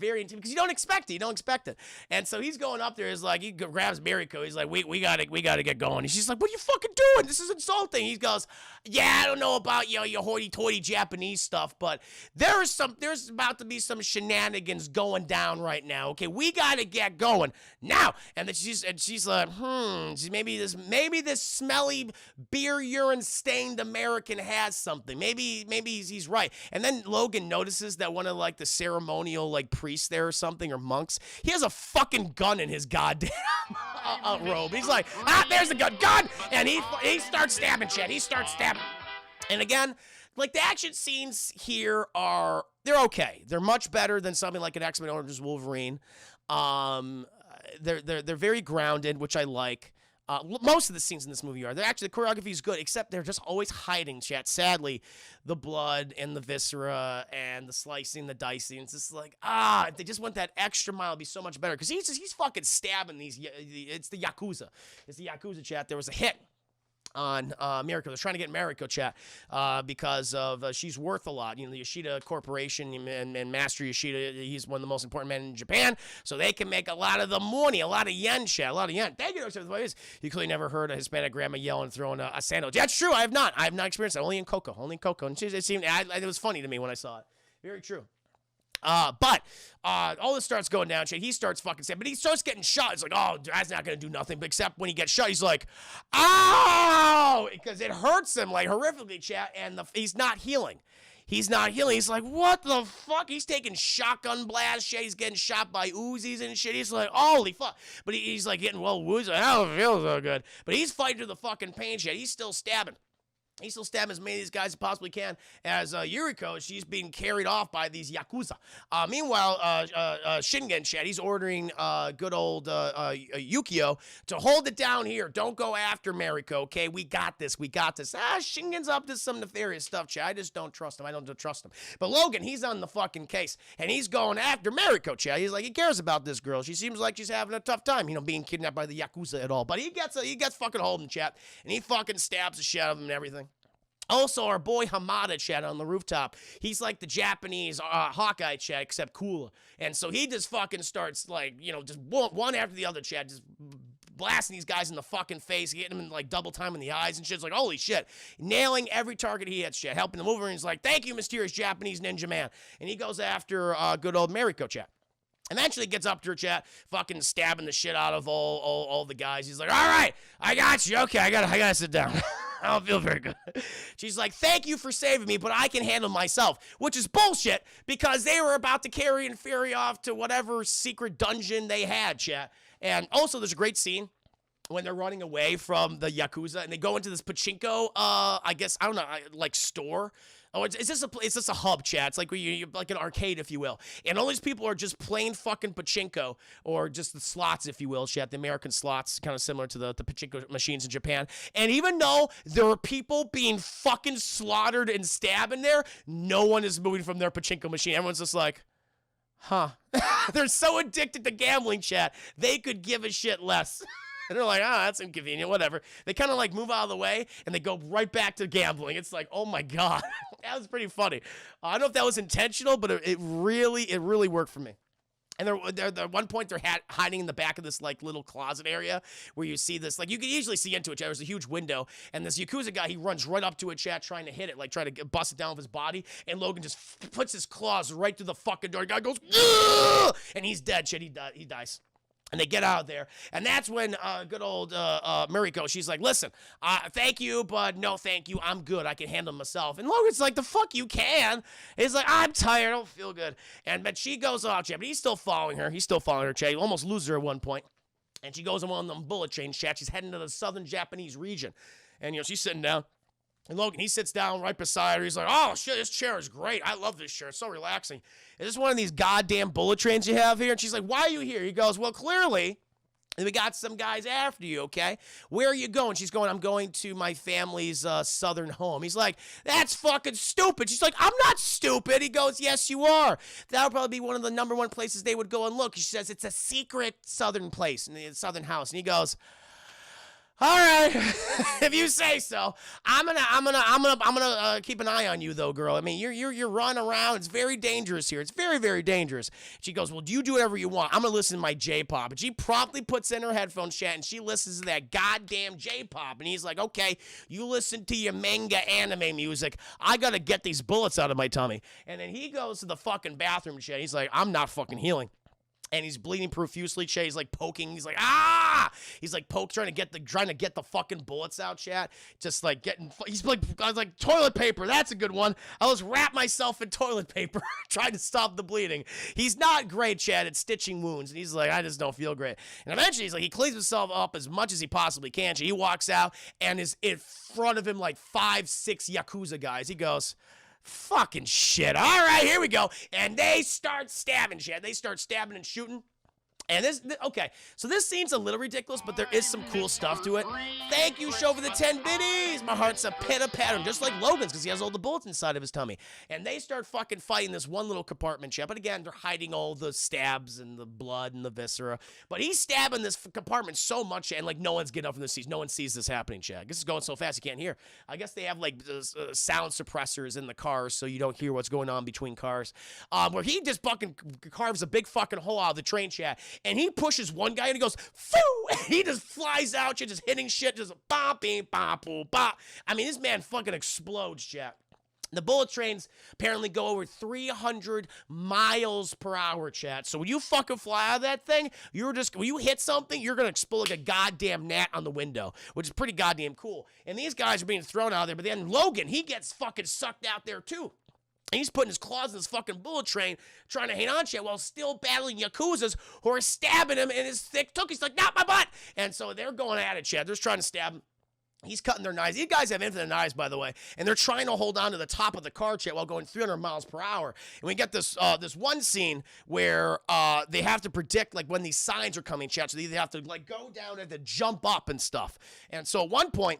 you don't expect it. And so he's going up there. He's like, he grabs Mariko. He's like, we gotta get going. And she's like, what are you fucking doing? This is insulting. He goes, yeah, I don't know about your hoity-toity Japanese stuff, but there's about to be some shenanigans going down right now. Okay, we gotta get going now. And then she's like, maybe this smelly beer urine stained American has something. Maybe he's right. And then Logan notices that one of like the ceremonial like priests there or something, or monks, he has a fucking gun in his goddamn robe. He's like, there's the gun, and he starts stabbing shit. He starts stabbing. And again, like the action scenes here they're okay. They're much better than something like an X-Men Origins Wolverine. They're very grounded, which I like. Most of the scenes in this movie the choreography is good, except they're just always hiding, chat. Sadly, the blood and the viscera and the slicing, the dicing. It's just like, if they just went that extra mile, it'd be so much better. Because he's fucking stabbing these. It's the Yakuza. It's the Yakuza, chat. There was a hit on Mariko. They're trying to get Mariko, chat, because of she's worth a lot. You know, the Yoshida Corporation and Master Yoshida, he's one of the most important men in Japan, so they can make a lot of the money, a lot of yen, chat, a lot of yen. Thank you. You clearly never heard a Hispanic grandma yell and throwing a sandwich. That's true. I have not experienced that. Only in Coco. And it was funny to me when I saw it. Very true. But all this starts going down, Shane. He starts fucking saying, but he starts getting shot. It's like, oh, that's not gonna do nothing. But except when he gets shot, he's like, ow, because it hurts him like horrifically, chat. And he's not healing. He's like, what the fuck? He's taking shotgun blasts, shit. He's getting shot by Uzis and shit. He's like, holy fuck. But he's like getting woozy. I don't feel so good. But he's fighting through the fucking pain, shit. He's still stabbing. He's still stabbing as many of these guys as he possibly can. As Yuriko, she's being carried off by these Yakuza. Meanwhile, Shingen, chat, he's ordering good old Yukio to hold it down here. Don't go after Mariko, okay? We got this. Shingen's up to some nefarious stuff, chat. I just don't trust him. I don't trust him. But Logan, he's on the fucking case, and he's going after Mariko, chat. He's like, he cares about this girl. She seems like she's having a tough time, being kidnapped by the Yakuza at all. But he gets fucking hold of him, chat, and he fucking stabs the shit out of him and everything. Also, our boy Hamada, chat, on the rooftop, he's like the Japanese Hawkeye, chat, except cooler. And so he just fucking starts, like, just one after the other, chat, just blasting these guys in the fucking face, getting them in, like, double time in the eyes and shit. It's like, holy shit. Nailing every target he hits, chat, helping the Wolverine's like, thank you, mysterious Japanese ninja man. And he goes after good old Mariko, chat. Eventually gets up to her, chat, fucking stabbing the shit out of all the guys. He's like, all right, I got you. Okay, I gotta sit down. I don't feel very good. She's like, thank you for saving me, but I can handle myself, which is bullshit because they were about to carry and ferry off to whatever secret dungeon they had, chat. And also, there's a great scene when they're running away from the Yakuza and they go into this pachinko, I guess, I don't know, like store. Oh, it's just a hub, chat. It's like you're like an arcade, if you will. And all these people are just playing fucking pachinko, or just the slots, if you will, chat. The American slots, kind of similar to the pachinko machines in Japan. And even though there are people being fucking slaughtered and stabbed in there, no one is moving from their pachinko machine. Everyone's just like, Huh. They're so addicted to gambling, chat, they could give a shit less. And they're like, that's inconvenient, whatever. They kind of like move out of the way and they go right back to gambling. It's like, oh my God. That was pretty funny. I don't know if that was intentional, but it really worked for me. And they're at one point they're hiding in the back of this like little closet area where you see this, like you can easily see into it. There's a huge window, and this Yakuza guy, he runs right up to it, chat, trying to hit it, like trying to bust it down with his body. And Logan just puts his claws right through the fucking door. The guy goes, ugh! And he's dead. Shit, he dies. And they get out of there, and that's when good old Mariko, she's like, listen, thank you, but no thank you, I'm good, I can handle myself. And Logan's like, the fuck you can? He's like, I'm tired, I don't feel good. But she goes off, chat, but he's still following her, chat, he almost loses her at one point. And she goes on one of them bullet trains, chat, she's heading to the southern Japanese region. And, she's sitting down. And Logan, he sits down right beside her. He's like, oh, shit, this chair is great. I love this chair. It's so relaxing. Is this one of these goddamn bullet trains you have here? And she's like, why are you here? He goes, well, clearly, we got some guys after you, okay? Where are you going? She's going, I'm going to my family's southern home. He's like, that's fucking stupid. She's like, I'm not stupid. He goes, yes, you are. That'll probably be one of the #1 places they would go and look. She says, it's a secret southern place, in the southern house. And he goes, all right, if you say so. I'm gonna keep an eye on you though, girl. I mean, you're running around. It's very dangerous here. It's very, very dangerous. She goes, well, you do whatever you want. I'm gonna listen to my J-pop. And she promptly puts in her headphones, chat, and she listens to that goddamn J-pop. And he's like, okay, you listen to your manga anime music. I gotta get these bullets out of my tummy. And then he goes to the fucking bathroom, chat. He's like, I'm not fucking healing. And he's bleeding profusely, chat. He's like poking. He's like, ah! He's like trying to get the fucking bullets out, chat. Just like he's like, I was like, toilet paper. That's a good one. I'll just wrap myself in toilet paper, trying to stop the bleeding. He's not great, chat, at stitching wounds. And he's like, I just don't feel great. And eventually he's like, he cleans himself up as much as he possibly can. He walks out and is in front of him like 5-6 Yakuza guys. He goes, fucking shit. All right, here we go. And they start stabbing, shit. They start stabbing and shooting. And okay, so this scene's a little ridiculous, but there is some cool stuff to it. Thank you, show, for the 10 biddies. My heart's a pitter-patter, just like Logan's, because he has all the bullets inside of his tummy. And they start fucking fighting this one little compartment, chat. But again, they're hiding all the stabs and the blood and the viscera. But he's stabbing this compartment so much, and like no one's getting up from the seats. No one sees this happening, chat. This is going so fast you can't hear. I guess they have like sound suppressors in the cars, so you don't hear what's going on between cars. Where he just fucking carves a big fucking hole out of the train, chat. And he pushes one guy and he goes, phew! And he just flies out, just hitting shit, just bop, beep, bop, boop, bop. I mean, this man fucking explodes, chat. The bullet trains apparently go over 300 miles per hour, chat. So when you fucking fly out of that thing, when you hit something, you're gonna explode like a goddamn gnat on the window, which is pretty goddamn cool. And these guys are being thrown out there, but then Logan, he gets fucking sucked out there too. And he's putting his claws in this fucking bullet train, trying to hang on shit while still battling Yakuzas who are stabbing him in his thick took. He's like, not my butt! And so they're going at it, chat. They're just trying to stab him. He's cutting their knives. These guys have infinite knives, by the way. And they're trying to hold on to the top of the car, chat, while going 300 miles per hour. And we get this one scene where they have to predict, like, when these signs are coming, chat. So they either have to, like, go down and to jump up and stuff. And so at one point,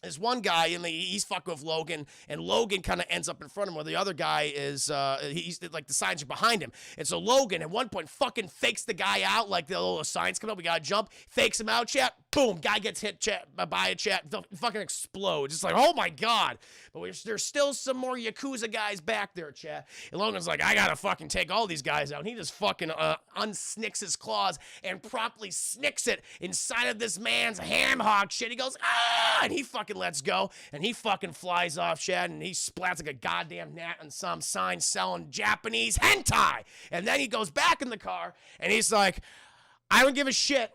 there's one guy, and he's fucking with Logan, and Logan kind of ends up in front of him, where the other guy is, he's like the signs are behind him. And so Logan, at one point, fucking fakes the guy out, like the little signs come up, we gotta jump, fakes him out, chat, boom, guy gets hit, chat, by a chat, fucking explodes. It's like, oh my God. But there's still some more Yakuza guys back there, chat. And Logan's like, I gotta fucking take all these guys out. And he just fucking unsnicks his claws and promptly snicks it inside of this man's ham hock shit. He goes, ah! And he fucking lets go. And he fucking flies off, chat. And he splats like a goddamn gnat on some sign selling Japanese hentai. And then he goes back in the car and he's like, I don't give a shit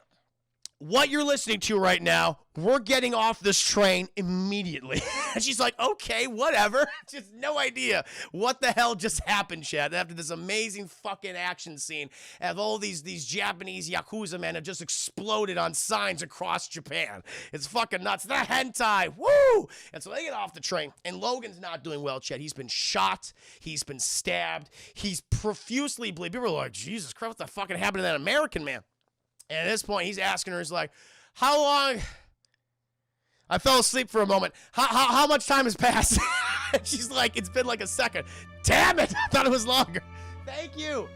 what you're listening to right now. We're getting off this train immediately. And she's like, okay, whatever. Just no idea what the hell just happened, chat. After this amazing fucking action scene of all these Japanese Yakuza men have just exploded on signs across Japan. It's fucking nuts. The hentai, woo! And so they get off the train, and Logan's not doing well, chat. He's been shot. He's been stabbed. He's profusely bleeding. People are like, Jesus Christ, what the fucking happened to that American man? And at this point, he's asking her, he's like, how long? I fell asleep for a moment. How much time has passed? She's like, it's been like a second. Damn it, I thought it was longer. Thank you.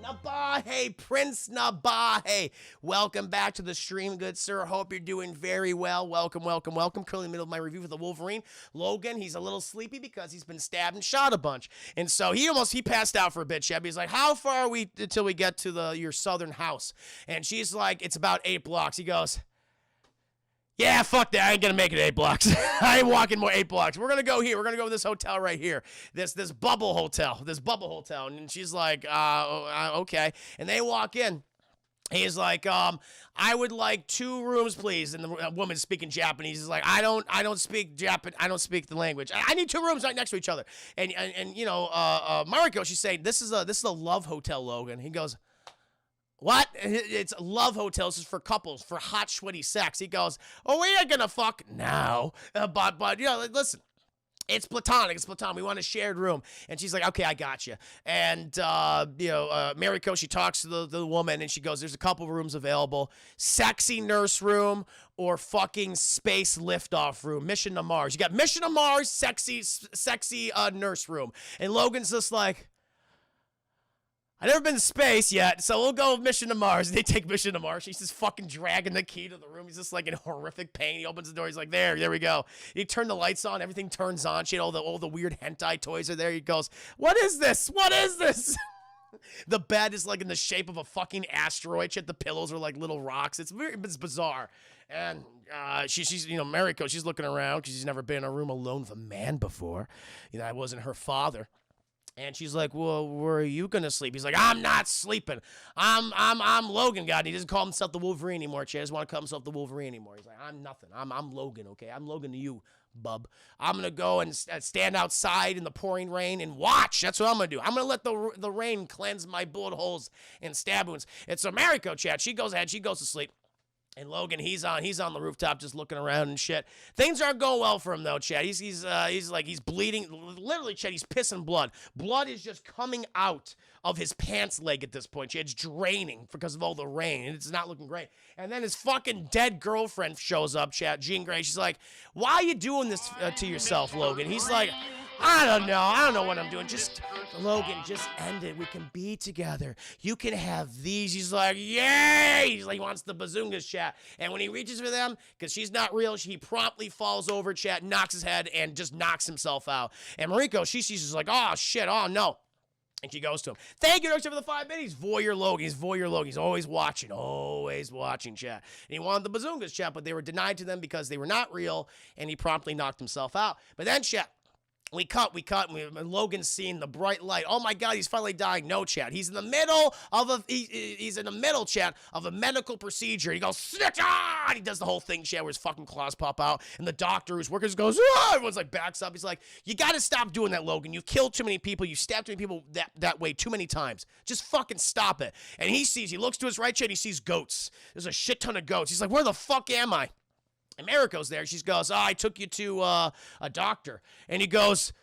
Nabahe, Prince Nabahe. Welcome back to the stream, good sir. Hope you're doing very well. Welcome. Currently in the middle of my review for the Wolverine. Logan, he's a little sleepy because he's been stabbed and shot a bunch. And so he passed out for a bit, Cheb. He's like, how far are we until we get to your southern house? And she's like, it's about 8 blocks. He goes, yeah, fuck that. I ain't gonna make it 8 blocks. I ain't walking more 8 blocks. We're gonna go here. We're gonna go to this hotel right here. This bubble hotel. And she's like, okay. And they walk in. He's like, I would like 2 rooms, please. And the woman's speaking Japanese. He's like, I don't speak Japanese. I don't speak the language. I need 2 rooms right next to each other. And you know, Mariko, she's saying, this is a love hotel, Logan. He goes, what? It's a love hotel. This is for couples, for hot, sweaty sex. He goes, oh, we ain't gonna fuck now. But, you know, listen. It's platonic. We want a shared room. And she's like, okay, I got you. And, you know, Mariko, she talks to the woman, and she goes, there's a couple rooms available. Sexy nurse room or fucking space liftoff room. Mission to Mars. You got Mission to Mars, sexy nurse room. And Logan's just like, I've never been to space yet, so we'll go Mission to Mars. And they take Mission to Mars. He's just fucking dragging the key to the room. He's just like in horrific pain. He opens the door. He's like, there we go. He turned the lights on. Everything turns on. Shit, all the weird hentai toys are there. He goes, what is this? The bed is like in the shape of a fucking asteroid. Shit, the pillows are like little rocks. It's bizarre. And she's, you know, Mariko, she's looking around because she's never been in a room alone with a man before. You know, I wasn't her father. And she's like, well, where are you gonna sleep? He's like, I'm not sleeping. I'm Logan, God. He doesn't call himself the Wolverine anymore, Chad. He doesn't want to call himself the Wolverine anymore. He's like, I'm nothing. I'm Logan, okay? I'm Logan to you, bub. I'm gonna go and stand outside in the pouring rain and watch. That's what I'm gonna do. I'm gonna let the rain cleanse my bullet holes and stab wounds. And so Mariko, Chad, she goes ahead. She goes to sleep. And Logan, he's on the rooftop just looking around and shit. Things aren't going well for him though, Chad. He's bleeding. Literally, Chad, he's pissing blood. Blood is just coming out of his pants leg at this point. Chad, it's draining because of all the rain, and it's not looking great. And then his fucking dead girlfriend shows up, Chad, Jean Grey. She's like, why are you doing this to yourself, Logan? He's like, I don't know what I'm doing. Logan, just end it. We can be together. You can have these. He's like, yay! He's like, he wants the bazungas, chat. And when he reaches for them, because she's not real, he promptly falls over, chat, knocks his head, and just knocks himself out. And Mariko, she's like, oh, shit, oh, no. And she goes to him. Thank you, Doctor, for the 5 minutes. Voyeur Logan. He's always watching, chat. And he wanted the bazungas, chat, but they were denied to them because they were not real, and he promptly knocked himself out. But then, chat, we cut, and Logan's seeing the bright light. Oh my God, he's finally dying. No, chat. He's in the middle of he's in the middle, chat, of a medical procedure. He goes, snitch, and he does the whole thing, chat, where his fucking claws pop out, and the doctor who's working just goes, everyone's like backs up. He's like, you gotta stop doing that, Logan. You've killed too many people. You stabbed too many people that way too many times. Just fucking stop it. And he looks to his right, chat, he sees goats. There's a shit ton of goats. He's like, where the fuck am I? And Mariko's there. She goes, I took you to a doctor. And he goes,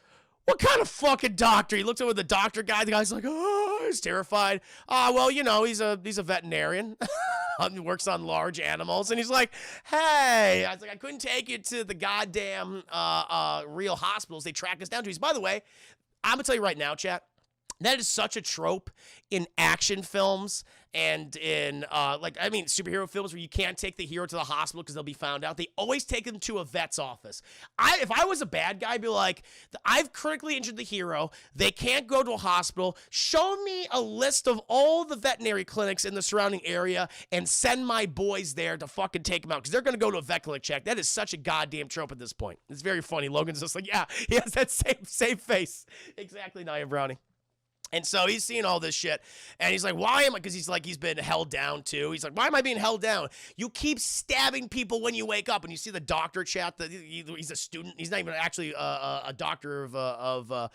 what kind of fucking doctor? He looks over the doctor guy. The guy's like, oh, he's terrified. Well, you know, he's a veterinarian. He works on large animals. And he's like, hey. I was like, I couldn't take you to the goddamn real hospitals. They track us down to. By the way, I'm going to tell you right now, chat. That is such a trope in action films and in, superhero films where you can't take the hero to the hospital because they'll be found out. They always take them to a vet's office. If I was a bad guy, I'd be like, I've critically injured the hero. They can't go to a hospital. Show me a list of all the veterinary clinics in the surrounding area and send my boys there to fucking take them out because they're going to go to a vet clinic check. That is such a goddamn trope at this point. It's very funny. Logan's just like, yeah, he has that same face. Exactly, Nia Brownie. And so he's seeing all this shit, and he's like, why am I, because he's been held down too. He's like, why am I being held down? You keep stabbing people when you wake up. And you see the doctor, chat, he's a student. He's not even actually a doctor of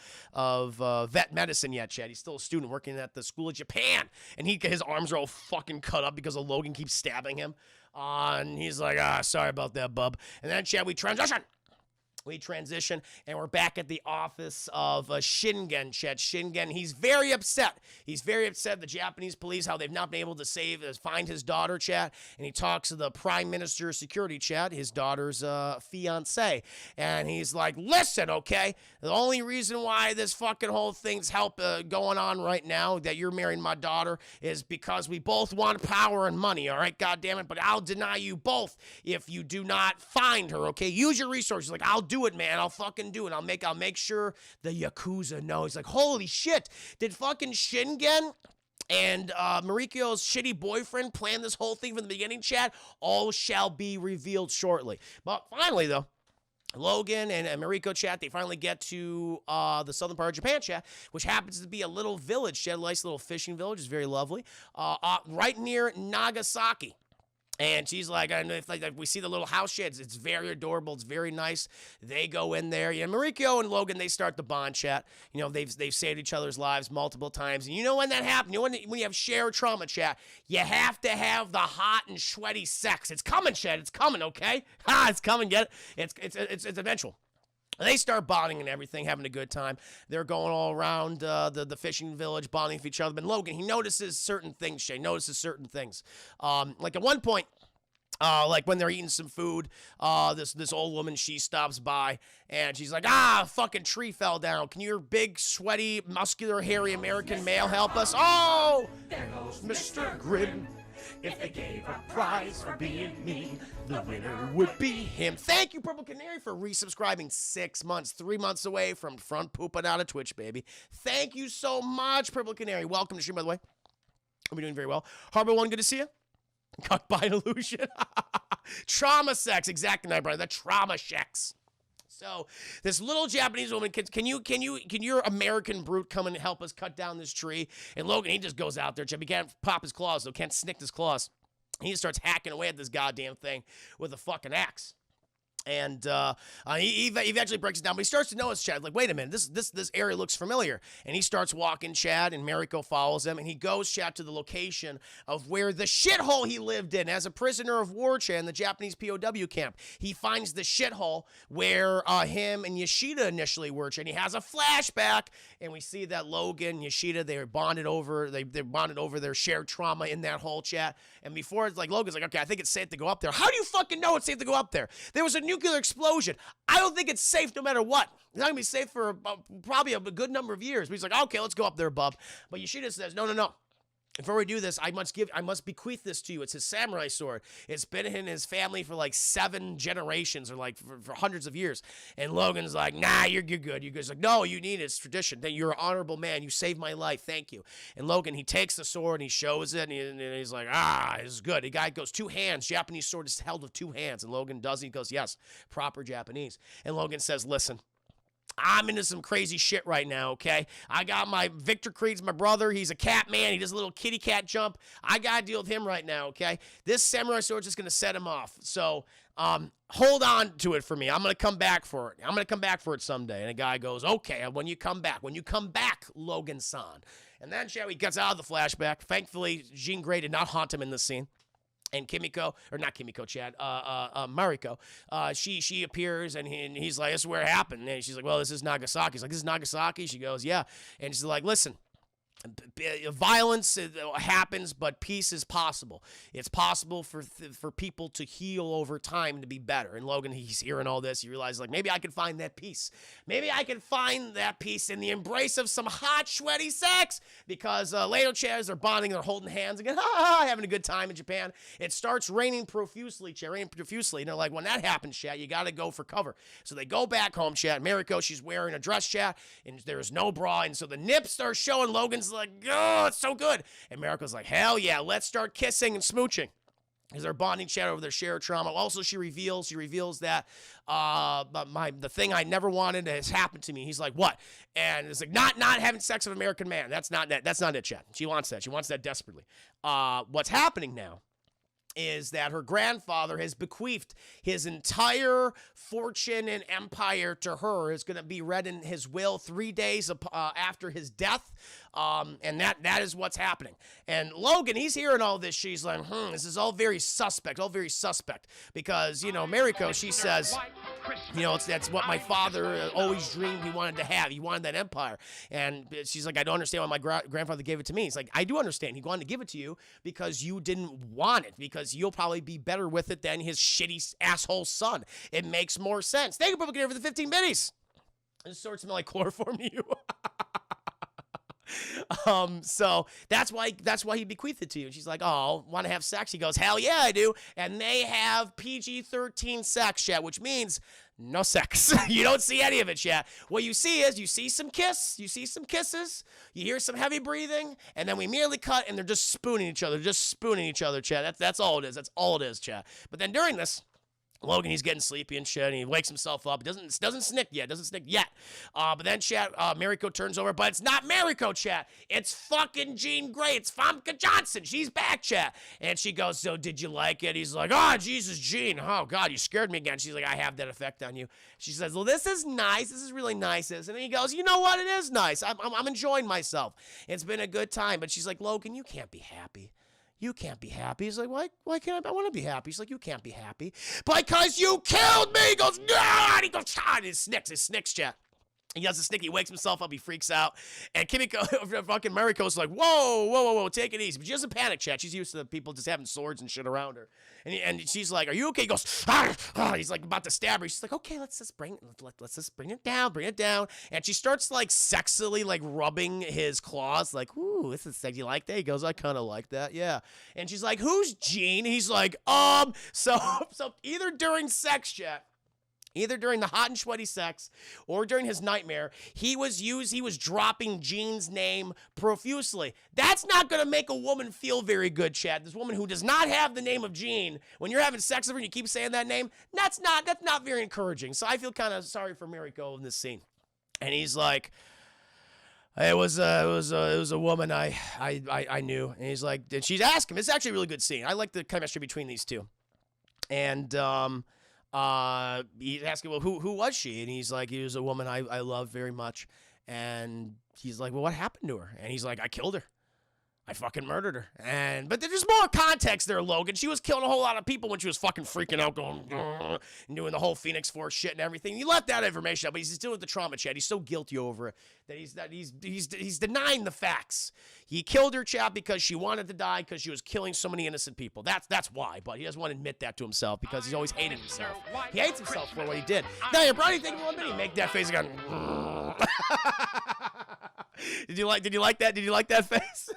vet medicine yet, chat. He's still a student working at the school of Japan. And his arms are all fucking cut up because Logan keeps stabbing him. And he's like, sorry about that, bub. And then, chat, we transition. We transition, and we're back at the office of Shingen, Chet. Shingen, he's very upset. He's very upset, the Japanese police, how they've not been able to find his daughter, Chet. And he talks to the Prime Minister's security, Chet, his daughter's fiance. And he's like, listen, okay, the only reason why this fucking whole thing's going on right now, that you're marrying my daughter, is because we both want power and money, all right, goddammit? But I'll deny you both if you do not find her, okay? Use your resources. Like, I'll do it, man. I'll fucking do it. I'll make sure the Yakuza know. He's like, holy shit. Did fucking Shingen and Mariko's shitty boyfriend plan this whole thing from the beginning, Chad? All shall be revealed shortly. But finally, though, Logan and Mariko, chat, they finally get to the southern part of Japan, chat, which happens to be a little village, chat, a nice little fishing village. It's very lovely. Right near Nagasaki. And she's like, and if we see the little house sheds, it's very adorable. It's very nice. They go in there. Yeah, Mariko and Logan, they start the bond, chat. You know, they've saved each other's lives multiple times. And you know when that happens? You know when you have shared trauma, chat, you have to have the hot and sweaty sex. It's coming, chat. It's coming, okay? It's coming. Get it? It's eventual. They start bonding and everything, having a good time. They're going all around the fishing village, bonding with each other. But Logan, he notices certain things, Shay. Notices certain things. Like at one point, like when they're eating some food, this old woman, she stops by and she's like, fucking tree fell down. Can your big, sweaty, muscular, hairy American male help us? Oh, there goes Mr. Grimm. If they gave a prize for being me, the winner would be him. Thank you, Purple Canary, for resubscribing 6 months, 3 months away from front pooping out of Twitch, baby. Thank you so much, Purple Canary. Welcome to stream, by the way. I'll be doing very well. Harbor One, good to see you. Cut by an illusion. Trauma sex, exactly, Night Brian. The trauma sex. So this little Japanese woman, can your American brute come and help us cut down this tree? And Logan, he just goes out there. He can't pop his claws, so can't snick his claws. He just starts hacking away at this goddamn thing with a fucking axe. And he eventually breaks it down, but he starts to notice, Chad, like, wait a minute, this area looks familiar. And he starts walking, Chad, and Mariko follows him, and he goes, Chad, to the location of where the shithole he lived in as a prisoner of war, Chad, in the Japanese POW camp. He finds the shithole where him and Yoshida initially were, Chad, and he has a flashback, and we see that Logan and Yoshida, they're bonded over their shared trauma in that hole, Chad. And before, it's like, Logan's like, okay, I think it's safe to go up there. How do you fucking know it's safe to go up there? There was a nuclear explosion. I don't think it's safe no matter what. It's not going to be safe for probably a good number of years. But he's like, okay, let's go up there, bub. But Yoshida says, no. Before we do this, I must bequeath this to you. It's his samurai sword. It's been in his family for like 7 generations or like for hundreds of years. And Logan's like, nah, you're good. You guys like, no, you need it. It's tradition. You're an honorable man. You saved my life. Thank you. And Logan, he takes the sword and he shows it and he's like, this is good. The guy goes 2 hands. Japanese sword is held with 2 hands. And Logan does. He goes, yes, proper Japanese. And Logan says, listen, I'm into some crazy shit right now, okay? I got my Victor Creed's my brother. He's a cat man. He does a little kitty cat jump. I got to deal with him right now, okay? This samurai sword's just going to set him off. So, hold on to it for me. I'm going to come back for it. I'm going to come back for it someday. And the guy goes, okay, when you come back, Logan-san. And then he gets out of the flashback. Thankfully, Jean Grey did not haunt him in this scene. And Kimiko, or not Kimiko, Chad, Mariko, she appears and he's like, this is where it happened. And she's like, well, this is Nagasaki. He's like, this is Nagasaki? She goes, yeah. And she's like, listen, violence happens, but peace is possible. It's possible for people to heal over time and to be better. And Logan, he's hearing all this. He realizes, like, maybe I can find that peace. Maybe I can find that peace in the embrace of some hot, sweaty sex. Because later, Chaz are bonding, they're holding hands again, having a good time in Japan. It starts raining profusely, You know, like when that happens, Chad, you got to go for cover. So they go back home, Chad. Mariko, she's wearing a dress, Chad, and there's no bra. And so the nips are showing. Logan's like, oh, it's so good. And Mariko's like, hell yeah, let's start kissing and smooching. Because they're bonding, chat, over their shared trauma. Also, she reveals that the thing I never wanted has happened to me. He's like, what? And it's like, not having sex with an American man. That's not it, chat. She wants that. She wants that desperately. What's happening now is that her grandfather has bequeathed his entire fortune and empire to her. Is going to be read in his will 3 days after his death. And that is what's happening. And Logan, he's hearing all this. She's like, this is all very suspect, because, you know, Mariko, she says, you know, that's what my father always dreamed he wanted to have. He wanted that empire. And she's like, I don't understand why my grandfather gave it to me. He's like, I do understand. He wanted to give it to you because you didn't want it, because you'll probably be better with it than his shitty asshole son. It makes more sense. Thank you, Public for the 15 biddies. This sort of smell like chloroform to you. So that's why he bequeathed it to you. And she's like, oh, want to have sex? He goes, hell yeah, I do. And they have PG-13 sex, chat, which means no sex. You don't see any of it, chat. What you see is you see some kisses, you hear some heavy breathing, and then we immediately cut, and they're just spooning each other, chat. That's all it is, chat. But then during this, Logan, he's getting sleepy and shit, and he wakes himself up. Doesn't snick yet. But then, chat, Mariko turns over, but it's not Mariko, chat. It's fucking Jean Grey. It's Famke Johnson. She's back, chat. And she goes, so did you like it? He's like, oh, Jesus, Jean. Oh, God, you scared me again. She's like, I have that effect on you. She says, well, this is nice. This is really nice. And then he goes, you know what? It is nice. I'm enjoying myself. It's been a good time. But she's like, Logan, you can't be happy. You can't be happy. He's like, why can't I want to be happy? She's like, you can't be happy. Because you killed me! He goes, no! And he goes, and it snicks, chat. He does the snick, he wakes himself up, he freaks out. And Kimiko, fucking Mariko's like, whoa, take it easy. But she doesn't panic, chat. She's used to people just having swords and shit around her. And she's like, are you okay? He goes, he's like about to stab her. She's like, okay, let's just bring it down. And she starts like sexily like rubbing his claws, like, ooh, this is sexy. You like that? He goes, I kind of like that, yeah. And she's like, who's Jean? He's like, so either during sex, chat, either during the hot and sweaty sex or during his nightmare, he was dropping Jean's name profusely. That's not going to make a woman feel very good, Chad. This woman who does not have the name of Jean, when you're having sex with her and you keep saying that name, that's not very encouraging. So I feel kind of sorry for Mariko in this scene. And he's like, it was a woman I knew. And he's like, and she's asking him. It's actually a really good scene. I like the chemistry between these two. And he's asking, well, who was she? And he's like, he was a woman I love very much. And he's like, well, what happened to her? And he's like, I killed her. I fucking murdered her. But there's more context there, Logan. She was killing a whole lot of people when she was fucking freaking out, going and doing the whole Phoenix Force shit and everything. You left that information out, but he's still with the trauma, Chad. He's so guilty over it that he's denying the facts. He killed her, Chad, because she wanted to die, because she was killing so many innocent people. That's why. But he doesn't want to admit that to himself because he's always hating himself. He hates himself for what he did. Now, you probably think one minute, make that face again. Did you like that? Did you like that face?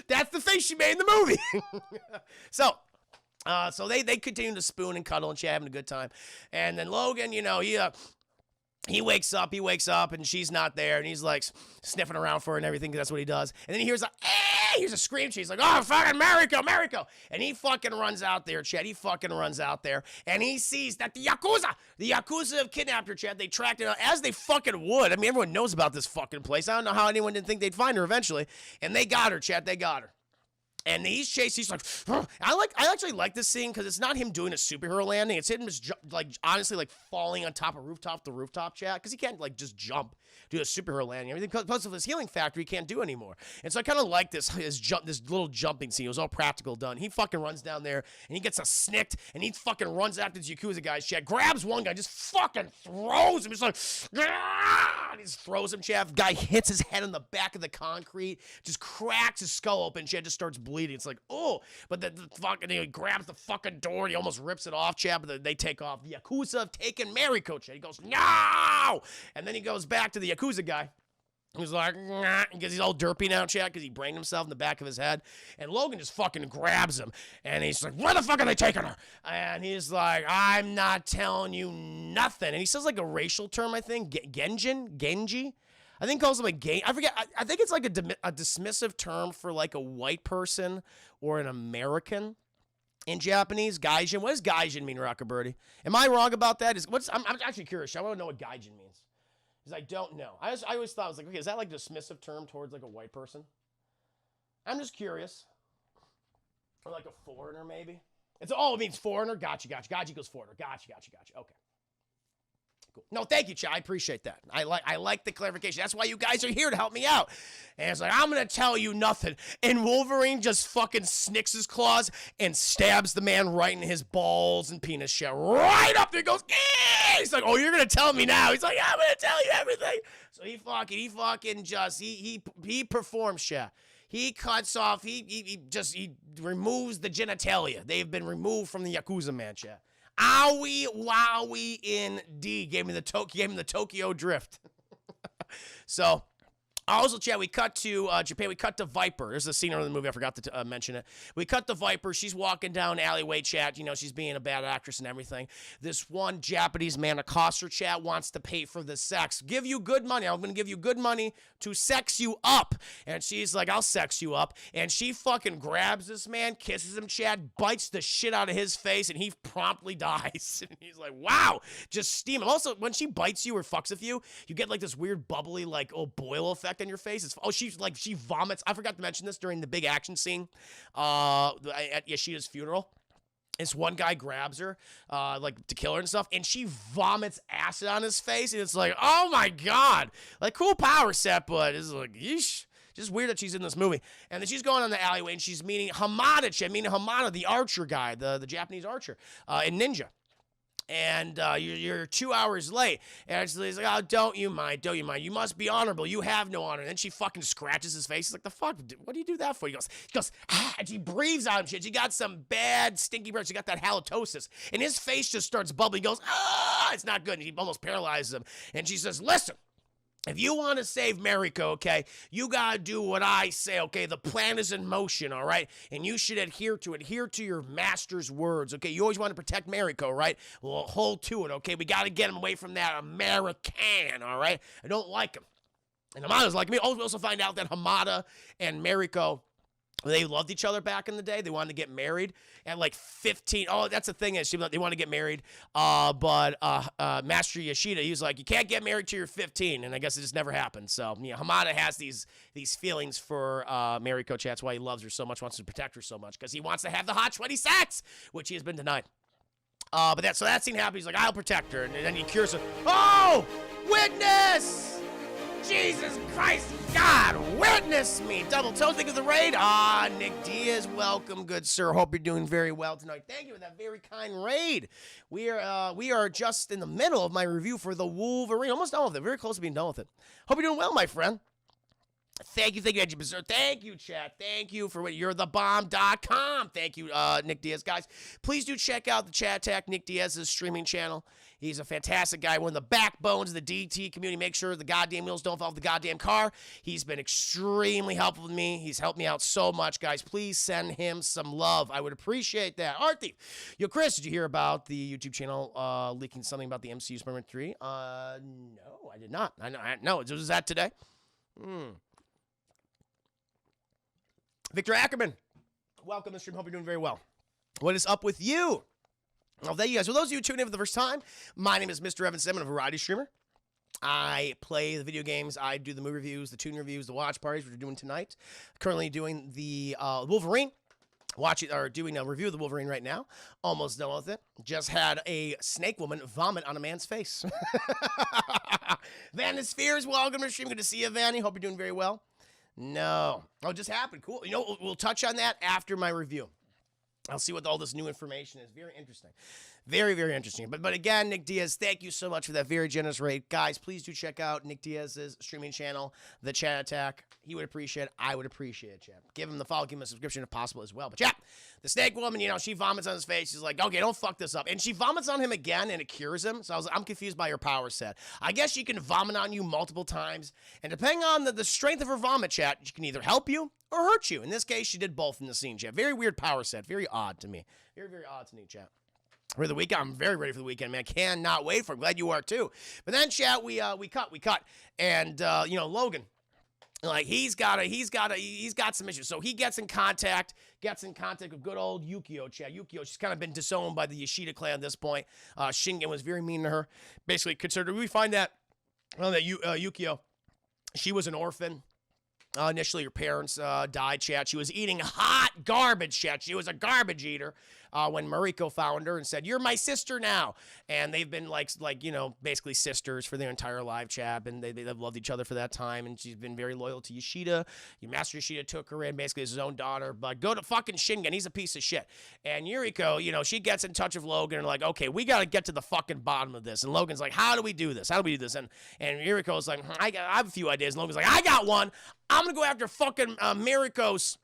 That's the face she made in the movie. So they continue to spoon and cuddle and chat, having a good time. And then Logan, you know, he wakes up, and she's not there, and he's like sniffing around for her and everything, because that's what he does. And then he hears a scream. She's like, oh, fucking Mariko. And he fucking runs out there, Chad. He fucking runs out there, and he sees that the Yakuza have kidnapped her, Chad. They tracked her, as they fucking would. I mean, everyone knows about this fucking place. I don't know how anyone didn't think they'd find her eventually. And they got her, Chad. They got her. And he's chased. He's like, I actually like this scene because it's not him doing a superhero landing. It's him just honestly like falling on top of the rooftop, chat, because he can't like just jump, do a superhero landing. Everything because of his healing factor, he can't do anymore. And so I kind of like this little jumping scene. It was all practical done. He fucking runs down there and he gets a snicked and he fucking runs after the Yakuza guys, chat. Grabs one guy, just fucking throws him. He's like, and he just throws him, chat. Guy hits his head on the back of the concrete, just cracks his skull open, chat. Just starts bleeding. It's like, oh, but the fucking, he grabs the fucking door and he almost rips it off, chat, but they take off. The Yakuza have taken Mariko, chat. He goes, no! And then he goes back to the Yakuza guy. He's like, nah, because he's all derpy now, chat, because he brained himself in the back of his head. And Logan just fucking grabs him. And he's like, where the fuck are they taking her? And he's like, I'm not telling you nothing. And he says like a racial term, I think. Genji? I think calls him a gay. I forget. I think it's like a dismissive term for like a white person or an American in Japanese. Gaijin. What does gaijin mean, Rockabirdy? Am I wrong about that? I'm actually curious. I want to know what gaijin means. Because I don't know. I always thought, I was like, okay, is that like a dismissive term towards like a white person? I'm just curious. Or like a foreigner, maybe. It means foreigner. Gotcha. Gotcha equals foreigner. Gotcha. Okay. Cool. No, thank you, Chad. I appreciate that. I like the clarification. That's why you guys are here to help me out. And it's like, I'm going to tell you nothing. And Wolverine just fucking snicks his claws and stabs the man right in his balls and penis shell. Right up there goes, eh! He's like, oh, you're going to tell me now. He's like, I'm going to tell you everything. So he performs shit. He cuts off, he removes the genitalia. They've been removed from the Yakuza man shit. Owie, wowie, indeed. Gave me the Tokyo Drift. So, also, Chad, we cut to Japan. We cut to Viper. There's a scene in the movie. I forgot to mention it. We cut to Viper. She's walking down alleyway, Chad. You know, she's being a bad actress and everything. This one Japanese man accosts her, Chad, wants to pay for the sex. Give you good money. I'm going to give you good money to sex you up. And she's like, I'll sex you up. And she fucking grabs this man, kisses him, Chad, bites the shit out of his face, and he promptly dies. And he's like, wow, just steam him. Also, when she bites you or fucks with you, you get like this weird bubbly, like, boil effect on your face. She vomits. I forgot to mention this during the big action scene at Yoshida's funeral. This one guy grabs her, like, to kill her and stuff, and she vomits acid on his face, and it's like, oh my god. Like, cool power set, but it's like, yeesh. Just weird that she's in this movie. And then she's going on the alleyway, and she's meeting Hamada, the archer guy, the Japanese archer, in Ninja. And you're 2 hours late. And he's like, oh, don't you mind. You must be honorable. You have no honor. And then she fucking scratches his face. He's like, the fuck? What do you do that for? He goes, ah, and she breathes on him shit. She got some bad, stinky breath. She got that halitosis. And his face just starts bubbling. He goes, ah, it's not good. And he almost paralyzes him. And she says, listen. If you want to save Mariko, okay, you got to do what I say, okay? The plan is in motion, all right? And you should adhere to your master's words, okay? You always want to protect Mariko, right? Well, hold to it, okay? We got to get him away from that American, all right? I don't like him. And Hamada's like me. We also find out that Hamada and Mariko, they loved each other back in the day. They wanted to get married at like 15. Oh, that's the thing is they want to get married. But Master Yoshida, he was like, you can't get married till you're 15. And I guess it just never happened. So, you know, Hamada has these feelings for Mariko. That's why he loves her so much, wants to protect her so much, because he wants to have the hot 20 sex, which he has been denied. So that scene happens. He's like, I'll protect her. And then he cures her. Oh, witness! Jesus Christ, God, witness me. Double toe, think of the raid. Nick Diaz, welcome, good sir. Hope you're doing very well tonight. Thank you for that very kind raid. We are just in the middle of my review for the Wolverine. Almost done with it. Very close to being done with it. Hope you're doing well, my friend. Thank you, Edgy Berserk. Thank you, chat. Thank you for what you'rethebomb.com. Thank you, Nick Diaz. Guys, please do check out the Chat Attack, Nick Diaz's streaming channel. He's a fantastic guy, one of the backbones of the DT community. Make sure the goddamn wheels don't fall off the goddamn car. He's been extremely helpful with me. He's helped me out so much, guys. Please send him some love. I would appreciate that. Art Thief. Yo, Chris, did you hear about the YouTube channel leaking something about the MCU Spider-Man 3? No, I did not. No, was that today? Victor Ackerman, welcome to the stream. Hope you're doing very well. What is up with you? Well, thank you guys. For those of you tuning in for the first time, my name is Mr. Evan Simmons, a variety streamer. I play the video games. I do the movie reviews, the tune reviews, the watch parties, which we're doing tonight. Currently doing the Wolverine. Doing a review of the Wolverine right now. Almost done with it. Just had a snake woman vomit on a man's face. Van Spheres, welcome to the stream. Good to see you, Vanny. Hope you're doing very well. No. Oh, it just happened. Cool. You know, we'll touch on that after my review. I'll see what all this new information is. Very interesting. Very, very interesting. But again, Nick Diaz, thank you so much for that very generous rate. Guys, please do check out Nick Diaz's streaming channel, The Chat Attack. He would appreciate it. I would appreciate it, chat. Give him the follow, give him a subscription if possible as well. But chat, the snake woman, you know, she vomits on his face. She's like, okay, don't fuck this up. And she vomits on him again, and it cures him. So I'm confused by her power set. I guess she can vomit on you multiple times. And depending on the strength of her vomit, chat, she can either help you or hurt you. In this case, she did both in the scene, chat. Very weird power set. Very odd to me. Very, very odd to me, chat. For the weekend, I'm very ready for the weekend, man. I cannot wait for it. Glad you are too. But then, chat, we cut, and you know, Logan, like he's got some issues. So he gets in contact with good old Yukio, chat. Yukio, she's kind of been disowned by the Yoshida clan at this point. Shingen was very mean to her. Basically, we find that Yukio, she was an orphan. Initially, her parents died, chat. She was eating hot garbage, chat. She was a garbage eater when Mariko found her and said, "You're my sister now." And they've been like basically sisters for their entire life, chat. And they've loved each other for that time. And she's been very loyal to Yoshida. Master Yoshida took her in basically as his own daughter. But go to fucking Shingen. He's a piece of shit. And Yuriko, she gets in touch with Logan and like, okay, we got to get to the fucking bottom of this. And Logan's like, how do we do this? How do we do this? And Yuriko's like, I have a few ideas. And Logan's like, I got one. I'm going to go after fucking Mariko's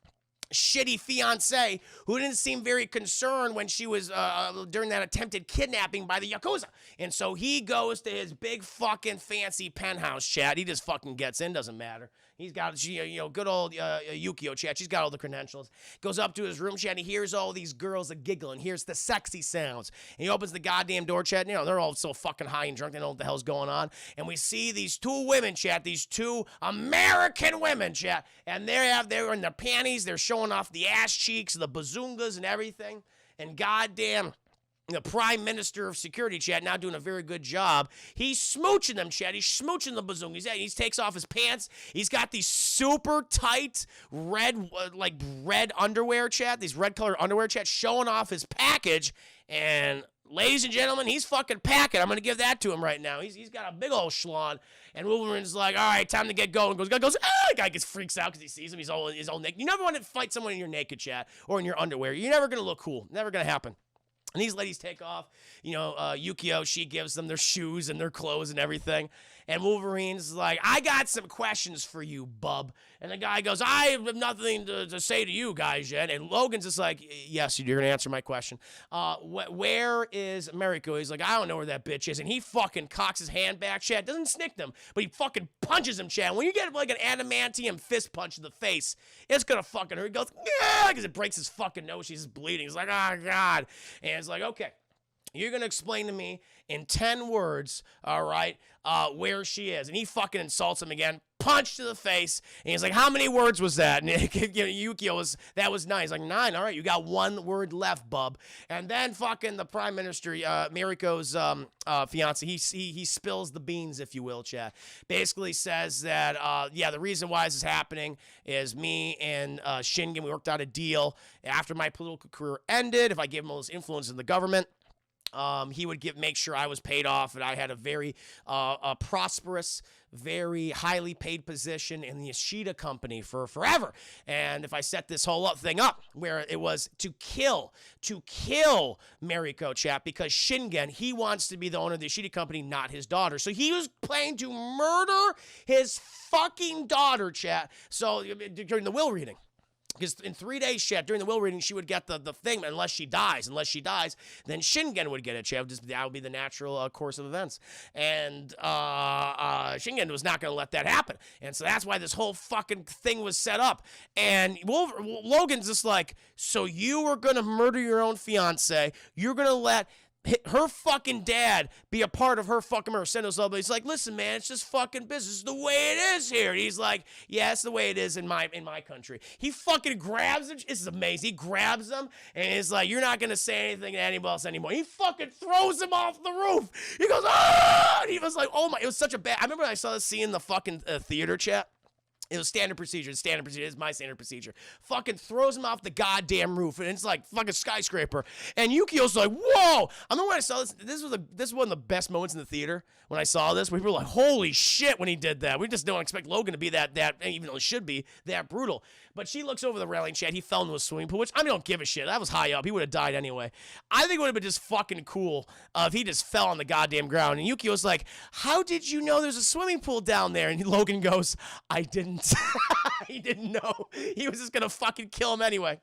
shitty fiance who didn't seem very concerned when she was during that attempted kidnapping by the Yakuza. And so he goes to his big fucking fancy penthouse, chat. He just fucking gets in, doesn't matter. He's got, good old Yukio, chat. She's got all the credentials. Goes up to his room, chat, and he hears all these girls giggling. Hears the sexy sounds. And he opens the goddamn door, chat. They're all so fucking high and drunk. They don't know what the hell's going on. And we see these two women, chat. These two American women, chat. And they're in their panties. They're showing off the ass cheeks, the bazungas, and everything. And goddamn, the Prime Minister of Security, chat, now doing a very good job. He's smooching them, chat. He's smooching the bazungas. He takes off his pants. He's got these super tight red underwear, chat. These red colored underwear, chat, showing off his package. And ladies and gentlemen, he's fucking packing. I'm going to give that to him right now. He's got a big old schlong. And Wolverine's like, all right, time to get going. Goes, ah! The guy freaks out because he sees him. He's all naked. You never want to fight someone in your naked, chat, or in your underwear. You're never going to look cool. Never going to happen. And these ladies take off, Yukio, she gives them their shoes and their clothes and everything. And Wolverine's like, I got some questions for you, bub. And the guy goes, I have nothing to say to you guys yet. And Logan's just like, yes, you're going to answer my question. Where is Mariko? He's like, I don't know where that bitch is. And he fucking cocks his hand back, chat. Doesn't snick them, but he fucking punches him, chat. When you get like an adamantium fist punch to the face, it's going to fucking hurt. He goes, yeah, because it breaks his fucking nose. She's bleeding. He's like, oh, God. And it's like, okay. You're going to explain to me in 10 words, all right, where she is. And he fucking insults him again. Punch to the face. And he's like, how many words was that? And Yukio that was 9. He's like, 9. All right, you got 1 word left, bub. And then fucking the Prime Minister, Mariko's fiance, he spills the beans, if you will, chat. Basically says that, the reason why this is happening is me and Shingen, we worked out a deal after my political career ended. If I gave him all this influence in the government, he would make sure I was paid off, and I had a very prosperous, very highly paid position in the Yoshida company for forever. And if I set this whole thing up where it was to kill Mariko, chat, because Shingen, he wants to be the owner of the Yoshida company, not his daughter. So he was planning to murder his fucking daughter, chat. So during the will reading. Because in 3 days, chat, during the will reading, she would get the thing, unless she dies. Unless she dies, then Shingen would get it, chat. That would be the natural course of events. And Shingen was not going to let that happen. And so that's why this whole fucking thing was set up. And Logan's just like, so you were going to murder your own fiance. You're going to let her fucking dad be a part of her fucking murder. He's like, listen, man, it's just fucking business. It's the way it is here. And he's like, yeah, it's the way it is in my country. He fucking grabs him. This is amazing. He grabs him and he's like, you're not going to say anything to anybody else anymore. He fucking throws him off the roof. He goes, ah! And he was like, oh my, it was such a bad. I remember when I saw this scene in the fucking theater, chat. It was standard procedure. It's standard procedure. It's my standard procedure. Fucking throws him off the goddamn roof, and it's like fucking skyscraper. And Yukio's like, whoa! I remember when I saw this. This was one of the best moments in the theater when I saw this. We were like, holy shit! When he did that, we just don't expect Logan to be that even though it should be that brutal. But she looks over the railing, chat. He fell into a swimming pool, which I don't give a shit. That was high up. He would have died anyway. I think it would have been just fucking cool if he just fell on the goddamn ground. And Yukio's like, how did you know there's a swimming pool down there? And Logan goes, I didn't. He didn't know. He was just going to fucking kill him anyway.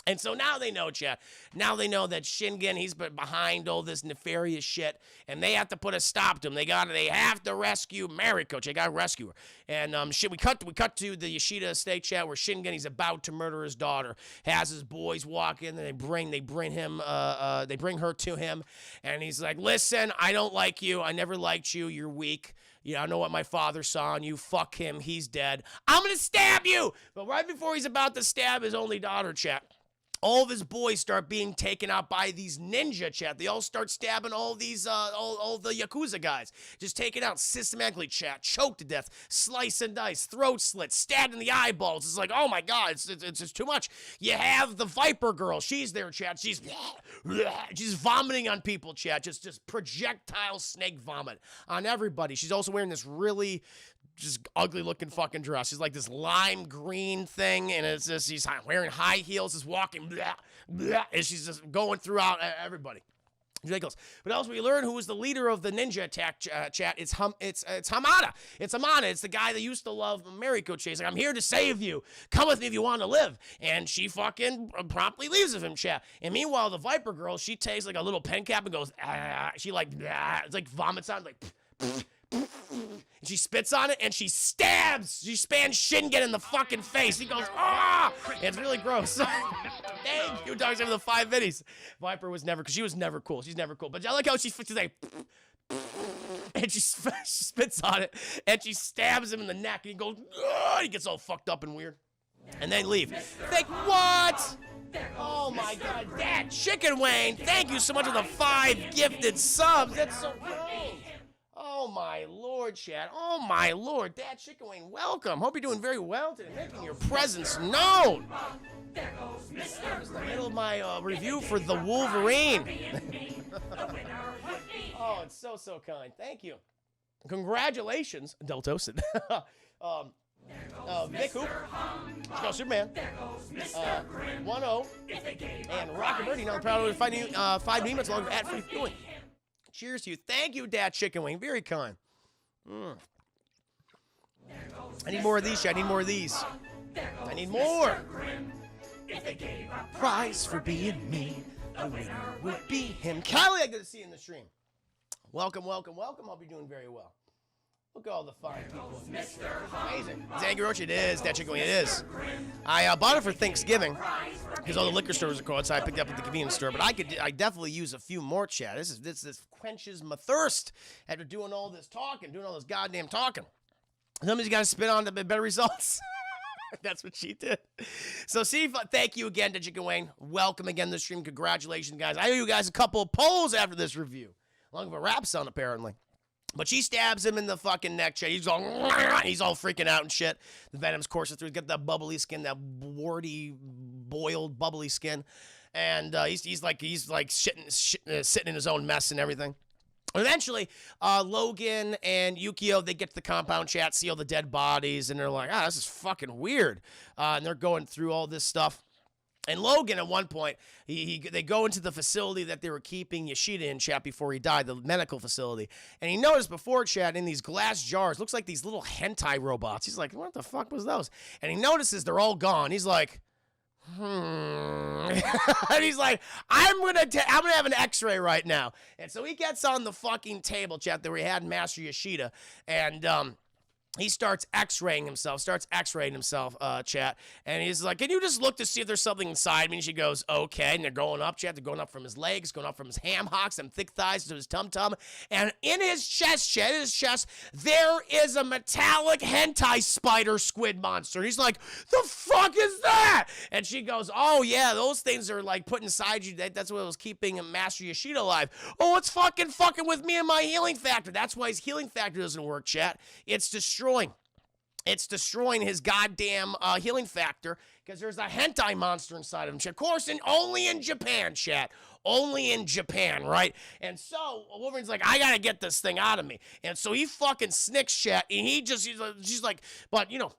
And so now they know, chat. Now they know that Shingen, he's been behind all this nefarious shit, and they have to put a stop to him. They have to rescue Mariko. They got to rescue her. And we cut to the Yoshida estate, chat, where Shingen, he's about to murder his daughter. Has his boys walk in, and they bring her to him, and he's like, listen, I don't like you. I never liked you. You're weak. I know what my father saw in you. Fuck him. He's dead. I'm going to stab you. But right before he's about to stab his only daughter, chat, all of his boys start being taken out by these ninja, chat. They all start stabbing all these, all the Yakuza guys. Just taken out systematically, chat. Choked to death, slice and dice, throat slit, stabbed in the eyeballs. It's like, oh my God, it's just too much. You have the Viper girl. She's there, chat. She's vomiting on people, chat. Just projectile snake vomit on everybody. She's also wearing this really just ugly looking fucking dress. She's like this lime green thing, and it's just, she's wearing high heels, just walking, and she's just going throughout everybody. Ridiculous. But also, we learn who was the leader of the ninja attack, chat. It's Hamada. It's Hamada. It's the guy that used to love Mariko Chase. Like, I'm here to save you. Come with me if you want to live. And she fucking promptly leaves with him, chat. And meanwhile, the Viper girl, she takes like a little pen cap and goes, she like, it's like vomits on, like, and she spits on it and she stabs. She spans Shingen in the fucking face. He goes, ah! It's really gross. Thank you, Dog, for the 5 minis. Viper was never, because she was never cool. She's never cool. But I like how she's like, and she spits on it and she stabs him in the neck and he goes, ah! He gets all fucked up and weird. And they leave. Think, what? Oh my God, that Chicken Wayne. Thank you so much for the 5 gifted subs. That's so cool. Oh my Lord, chat. Oh my Lord, Dad Chicken Wayne, welcome. Hope you're doing very well today, making your presence known. This is the middle of my review for the Wolverine. Oh, it's so kind. Thank you. Congratulations, Deltosid. Vic Hoop, let's go Superman, 1-0, and Rocket Birdie. Now proud of fighting 5 demons along with ad-free fueling. Cheers to you. Thank you, Dad Chicken Wing. Very kind. I need more of these, chat. I need more of these. I need more. If they gave a prize for being me, the winner would be him. Callie, I good to see you in the stream. Welcome, welcome, welcome. Hope you're doing very well. Look at all the fine people. Amazing. It's Angry Roach. It is. That Chicken Wing. It is. I bought it for Thanksgiving because all the liquor stores are closed, so I picked it up at the convenience store. But I definitely use a few more, chat. This quenches my thirst after doing all this talking, doing all this goddamn talking. Somebody's got to spit on to better results. That's what she did. So, thank you again to Chicken Wayne. Welcome again to the stream. Congratulations, guys. I owe you guys a couple of polls after this review. Along with a rap song, apparently. But she stabs him in the fucking neck, chat. He's all freaking out and shit. The Venom's coursing through. He's got that bubbly skin, that warty, boiled, bubbly skin. And he's like sitting in his own mess and everything. Eventually, Logan and Yukio, they get to the compound, chat, see all the dead bodies, and they're like, this is fucking weird. And they're going through all this stuff. And Logan, at one point, they go into the facility that they were keeping Yoshida in, chat, before he died, the medical facility. And he noticed before, chat, in these glass jars, looks like these little hentai robots. He's like, what the fuck was those? And he notices they're all gone. He's like, and he's like, I'm gonna have an x-ray right now. And so he gets on the fucking table, chat, that we had Master Yoshida, and he starts x-raying himself, chat, and he's like, can you just look to see if there's something inside me? And she goes, okay, and they're going up, chat, they're going up from his legs, going up from his ham hocks and thick thighs to his tum-tum, and in his chest, chat, there is a metallic hentai spider squid monster. And he's like, the fuck is that? And she goes, oh yeah, those things are like put inside you, that's what was keeping Master Yoshida alive. Oh, it's fucking with me and my healing factor. That's why his healing factor doesn't work, chat. It's destroying his goddamn healing factor because there's a hentai monster inside of him. Of course, and only in Japan, chat. Only in Japan, right? And so Wolverine's like, I gotta get this thing out of me. And so he fucking snicks, chat, and she's like, but you know,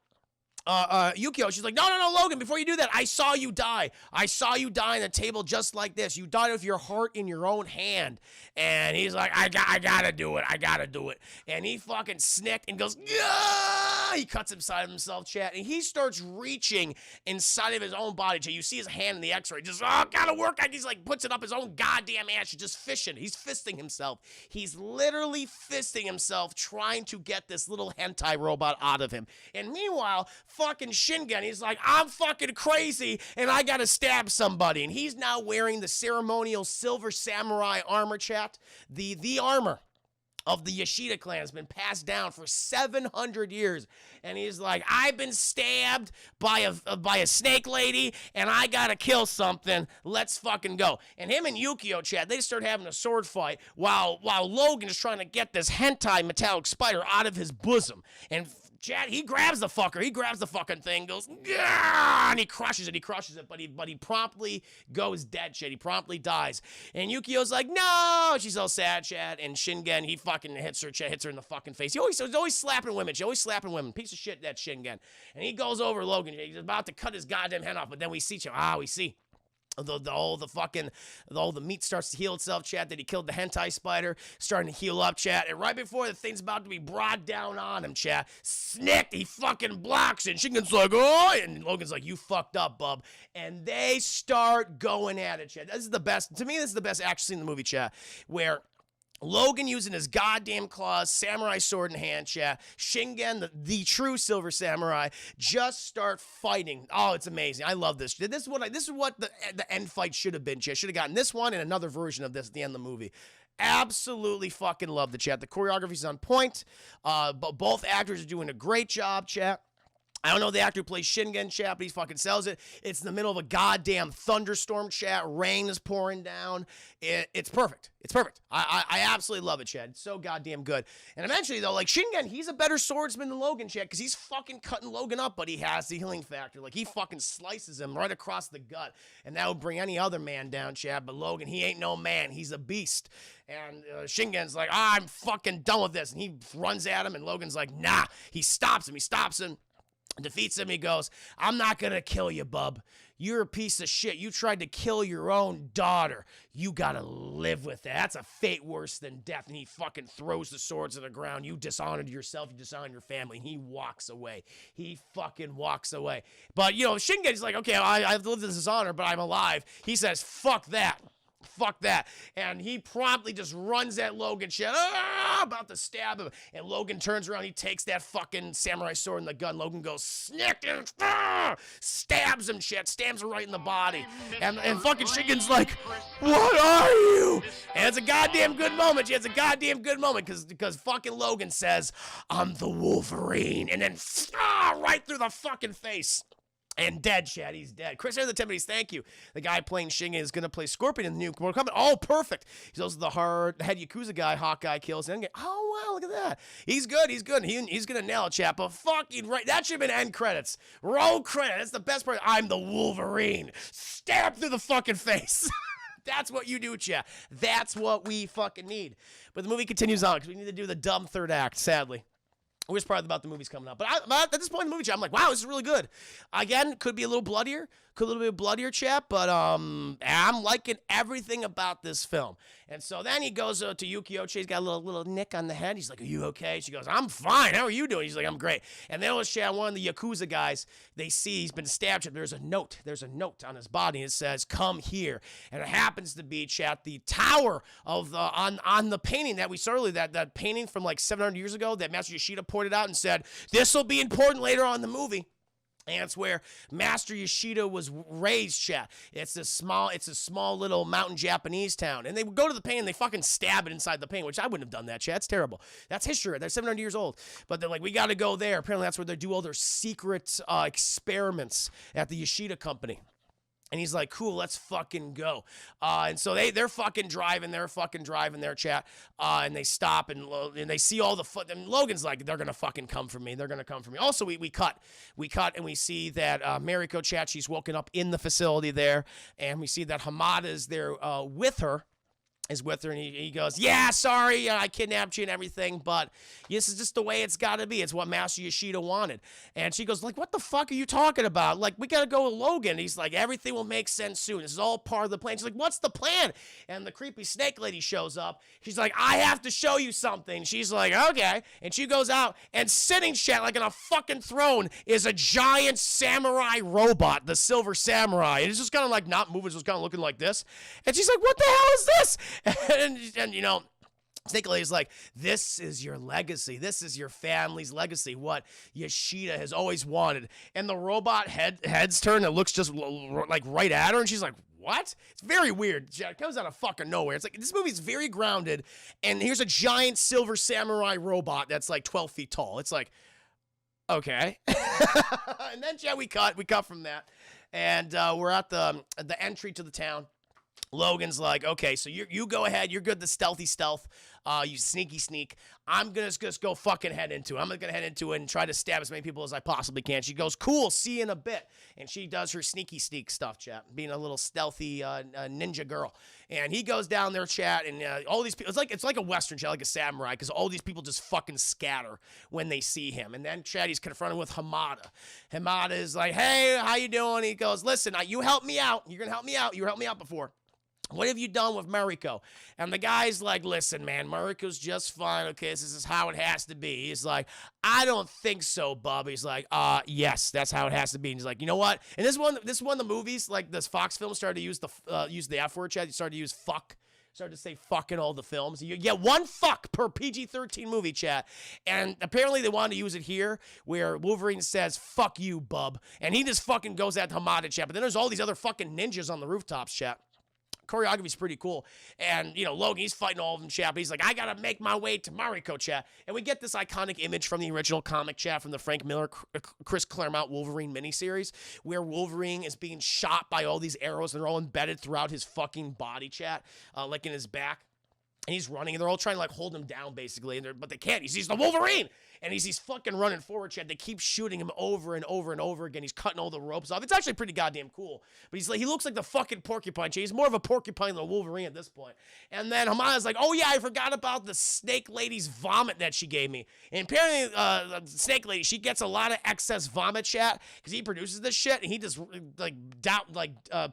Yukio, she's like, no, Logan, before you do that, I saw you die. I saw you die on the table just like this. You died with your heart in your own hand. And he's like, I gotta do it. And he fucking snicked and goes, yeah! He cuts inside of himself, chat, and he starts reaching inside of his own body. Chat. You see his hand in the x-ray, just, gotta work. He's like, puts it up his own goddamn ass, just fishing. He's fisting himself. He's literally fisting himself, trying to get this little hentai robot out of him. And meanwhile, fucking Shingen, he's like, I'm fucking crazy, and I gotta stab somebody. And he's now wearing the ceremonial silver samurai armor, chat. The armor of the Yoshida clan has been passed down for 700 years. And he's like, I've been stabbed by a snake lady, and I gotta kill something. Let's fucking go. And him and Yukio, Chad, they start having a sword fight while Logan is trying to get this hentai metallic spider out of his bosom. And Chad, he grabs the fucker. He grabs the fucking thing, goes, yeah, and he crushes it. But he promptly goes dead, Chad. He promptly dies. And Yukio's like, no. She's all sad, Chad. And Shingen, he fucking hits her, Chad, hits her in the fucking face. He's always slapping women. She's always slapping women. Piece of shit, that Shingen. And he goes over Logan. He's about to cut his goddamn head off. But then we see, the meat starts to heal itself, Chad, that he killed the hentai spider, starting to heal up, Chad, and right before the thing's about to be brought down on him, Chad, snicked, he fucking blocks it, and Shingen's like, oh, and Logan's like, you fucked up, bub, and they start going at it, Chad. This is the best, to me, this is the best action scene in the movie, Chad, where Logan using his goddamn claws, samurai sword in hand, chat. Shingen, the true silver samurai, just start fighting. Oh, it's amazing. I love this. This is what the end fight should have been, chat. Should have gotten this one and another version of this at the end of the movie. Absolutely fucking love the chat. The choreography's on point. But both actors are doing a great job, chat. I don't know the actor who plays Shingen, chat, but he fucking sells it. It's in the middle of a goddamn thunderstorm, chat. Rain is pouring down. It's perfect. It's perfect. I absolutely love it, chat. It's so goddamn good. And eventually, though, like, Shingen, he's a better swordsman than Logan, chat, because he's fucking cutting Logan up, but he has the healing factor. Like, he fucking slices him right across the gut, and that would bring any other man down, chat. But Logan, he ain't no man. He's a beast. And Shingen's like, I'm fucking done with this. And he runs at him, and Logan's like, nah. He stops him. Defeats him. He goes, I'm not gonna kill you, bub. You're a piece of shit. You tried to kill your own daughter. You gotta live with that. That's a fate worse than death. And he fucking throws the swords to the ground. You dishonored yourself. You dishonored your family. And he walks away. He fucking walks away. But, you know, Shingen's like, okay, I've lived this dishonor, but I'm alive. He says, fuck that. Fuck that. And he promptly just runs at Logan, shit, about to stab him. And Logan turns around, he takes that fucking samurai sword and the gun. Logan goes, snick, and stabs him, shit, stabs him right in the body. And fucking Shingen's like, what are you? And it's a goddamn good moment, it's a goddamn good moment, because fucking Logan says, I'm the Wolverine. And then, right through the fucking face. And dead, Chad. He's dead. Chris Harris, the Timothy's, thank you. The guy playing Shingen is going to play Scorpion in the new Mortal Kombat. Oh, perfect. He's also the head Yakuza guy. Hawkeye kills him. Oh, wow, look at that. He's good. He's good. He's going to nail it, Chad. But fucking right. That should have been end credits. Roll credits. That's the best part. I'm the Wolverine. Stab through the fucking face. That's what you do, Chad. That's what we fucking need. But the movie continues on because we need to do the dumb third act, sadly. Worst part about the movie's coming up. But at this point in the movie, chat, I'm like, wow, this is really good. Again, could be a little bloodier. Could a little bit bloodier, chat. But I'm liking everything about this film. And so then he goes to Yukio. He's got a little nick on the head. He's like, are you okay? She goes, I'm fine. How are you doing? He's like, I'm great. And then chat, one of the Yakuza guys, they see he's been stabbed. There's a note. There's a note on his body. It says, come here. And it happens to be, chat, the tower of on the painting that we saw earlier, that painting from like 700 years ago that Master Yoshida pointed out and said, this will be important later on in the movie. And it's where Master Yoshida was raised, chat. It's a small little mountain Japanese town. And they would go to the painting and they fucking stab it inside the painting, which I wouldn't have done that, chat. It's terrible. That's history. They're 700 years old. But they're like, we got to go there. Apparently that's where they do all their secret experiments at the Yoshida company. And he's like, cool, let's fucking go. And so they're fucking driving there, chat. And they stop and they see all the and Logan's like, they're gonna fucking come for me. They're gonna come for me. Also, we cut and we see that Mariko, chat, she's woken up in the facility there, and we see that Hamada's there with her. Is with her, and he goes, yeah, sorry, I kidnapped you and everything, but this is just the way it's got to be. It's what Master Yoshida wanted. And she goes, like, what the fuck are you talking about? Like, we got to go with Logan. He's like, everything will make sense soon. This is all part of the plan. She's like, what's the plan? And the creepy snake lady shows up. She's like, I have to show you something. She's like, okay. And she goes out, and sitting, chat, like on a fucking throne, is a giant samurai robot, the Silver Samurai. And it's just kind of like not moving, just kind of looking like this. And she's like, what the hell is this? And you know, Snake Lady's like, this is your legacy. This is your family's legacy, what Yoshida has always wanted. And the robot heads turn and looks just like right at her. And she's like, what? It's very weird. It comes out of fucking nowhere. It's like, this movie's very grounded, and here's a giant silver samurai robot that's like 12 feet tall. It's like, okay. And then, we cut from that, and we're at the entry to the town. Logan's like, okay, so you go ahead. You're good, the stealthy stealth. You sneaky sneak. I'm gonna just go fucking head into it. I'm gonna head into it and try to stab as many people as I possibly can. She goes, cool, see you in a bit. And she does her sneaky sneak stuff, chat, being a little stealthy ninja girl. And he goes down there, chat, and all these people, it's like a Western, chat, like a samurai, because all these people just fucking scatter when they see him. And then, chat, he's confronted with Hamada. Hamada is like, hey, how you doing? He goes, listen, you helped me out. You're gonna help me out. You helped me out before. What have you done with Mariko? And the guy's like, listen, man, Mariko's just fine. Okay, this is how it has to be. He's like, I don't think so, bub. He's like, yes, that's how it has to be. And he's like, you know what? And this one of the movies, like this Fox film, started to use the F word, chat. You started to use fuck. Started to say fuck in all the films. You get one fuck per PG-13 movie, chat. And apparently they wanted to use it here, where Wolverine says, fuck you, bub. And he just fucking goes at Hamada, chat. But then there's all these other fucking ninjas on the rooftops, chat. Choreography's pretty cool. And, Logan, he's fighting all of them, chat. But he's like, I got to make my way to Mariko, chat. And we get this iconic image from the original comic, chat, from the Frank Miller, Chris Claremont Wolverine miniseries, where Wolverine is being shot by all these arrows, and they're all embedded throughout his fucking body, chat, like in his back. And he's running, and they're all trying to, like, hold him down, basically. But they can't. He's the Wolverine! And he's fucking running forward, chat. They keep shooting him over and over and over again. He's cutting all the ropes off. It's actually pretty goddamn cool. But he looks like the fucking porcupine, chat. He's more of a porcupine than a Wolverine at this point. And then Hamada's like, oh, yeah, I forgot about the snake lady's vomit that she gave me. And apparently, the snake lady, she gets a lot of excess vomit, chat, because he produces this shit, and he just,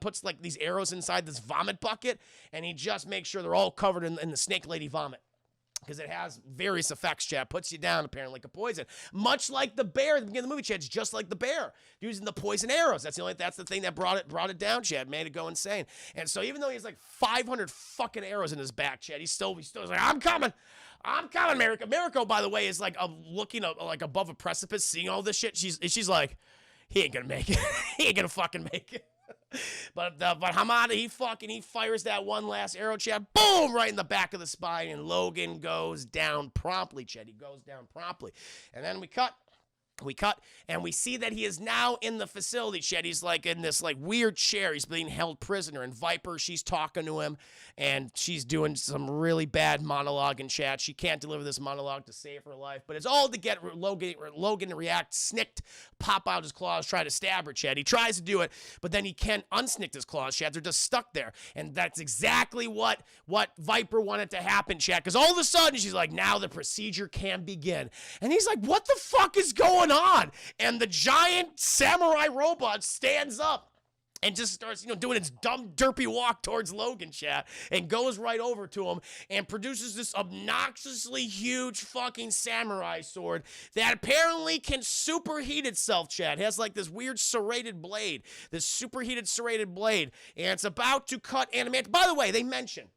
puts, like, these arrows inside this vomit bucket, and he just makes sure they're all covered in the snake lady vomit. Because it has various effects, chat. Puts you down, apparently, like a poison. Much like the bear at the beginning of the movie, chat. It's just like the bear, using the poison arrows. That's the thing that brought it down, chat. Made it go insane. And so even though he has like 500 fucking arrows in his back, chat, he's still like, I'm coming, Mariko. Mariko, by the way, is like looking like above a precipice, seeing all this shit. She's like, he ain't gonna make it. He ain't gonna fucking make it. But Hamada, he fires that one last arrow, chat, boom, right in the back of the spine, and Logan goes down promptly, chat. He goes down promptly. And then we cut, and we see that he is now in the facility, chat. He's like in this like weird chair. He's being held prisoner, and Viper, she's talking to him, and she's doing some really bad monologue in chat. She can't deliver this monologue to save her life, but it's all to get Logan to react, snicked, pop out his claws, try to stab her, chat. He tries to do it, but then he can't unsnick his claws, chat. They're just stuck there, and that's exactly what Viper wanted to happen, chat, because all of a sudden she's like, now the procedure can begin. And he's like, what the fuck is going on? And the giant samurai robot stands up and just starts, doing its dumb, derpy walk towards Logan, chat, and goes right over to him and produces this obnoxiously huge fucking samurai sword that apparently can superheat itself, chat. It has like this weird serrated blade, and it's about to cut animation. By the way, they mention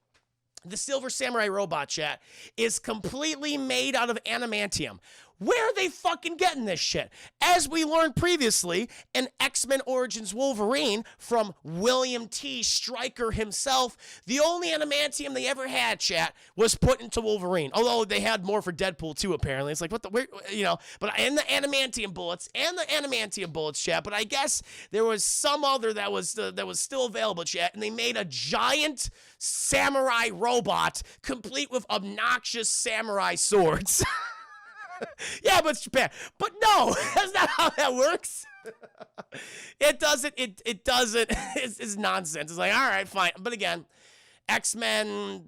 the Silver Samurai robot, chat, is completely made out of adamantium. Where are they fucking getting this shit? As we learned previously, in X-Men Origins Wolverine from William T. Stryker himself, the only adamantium they ever had, chat, was put into Wolverine. Although they had more for Deadpool too, apparently. It's like, but and the adamantium bullets, chat. But I guess there was some other that was still available, chat, and they made a giant samurai robot complete with obnoxious samurai swords. Yeah, but it's Japan. But no, that's not how that works. It doesn't. It's nonsense. It's like, all right, fine. But again, X-Men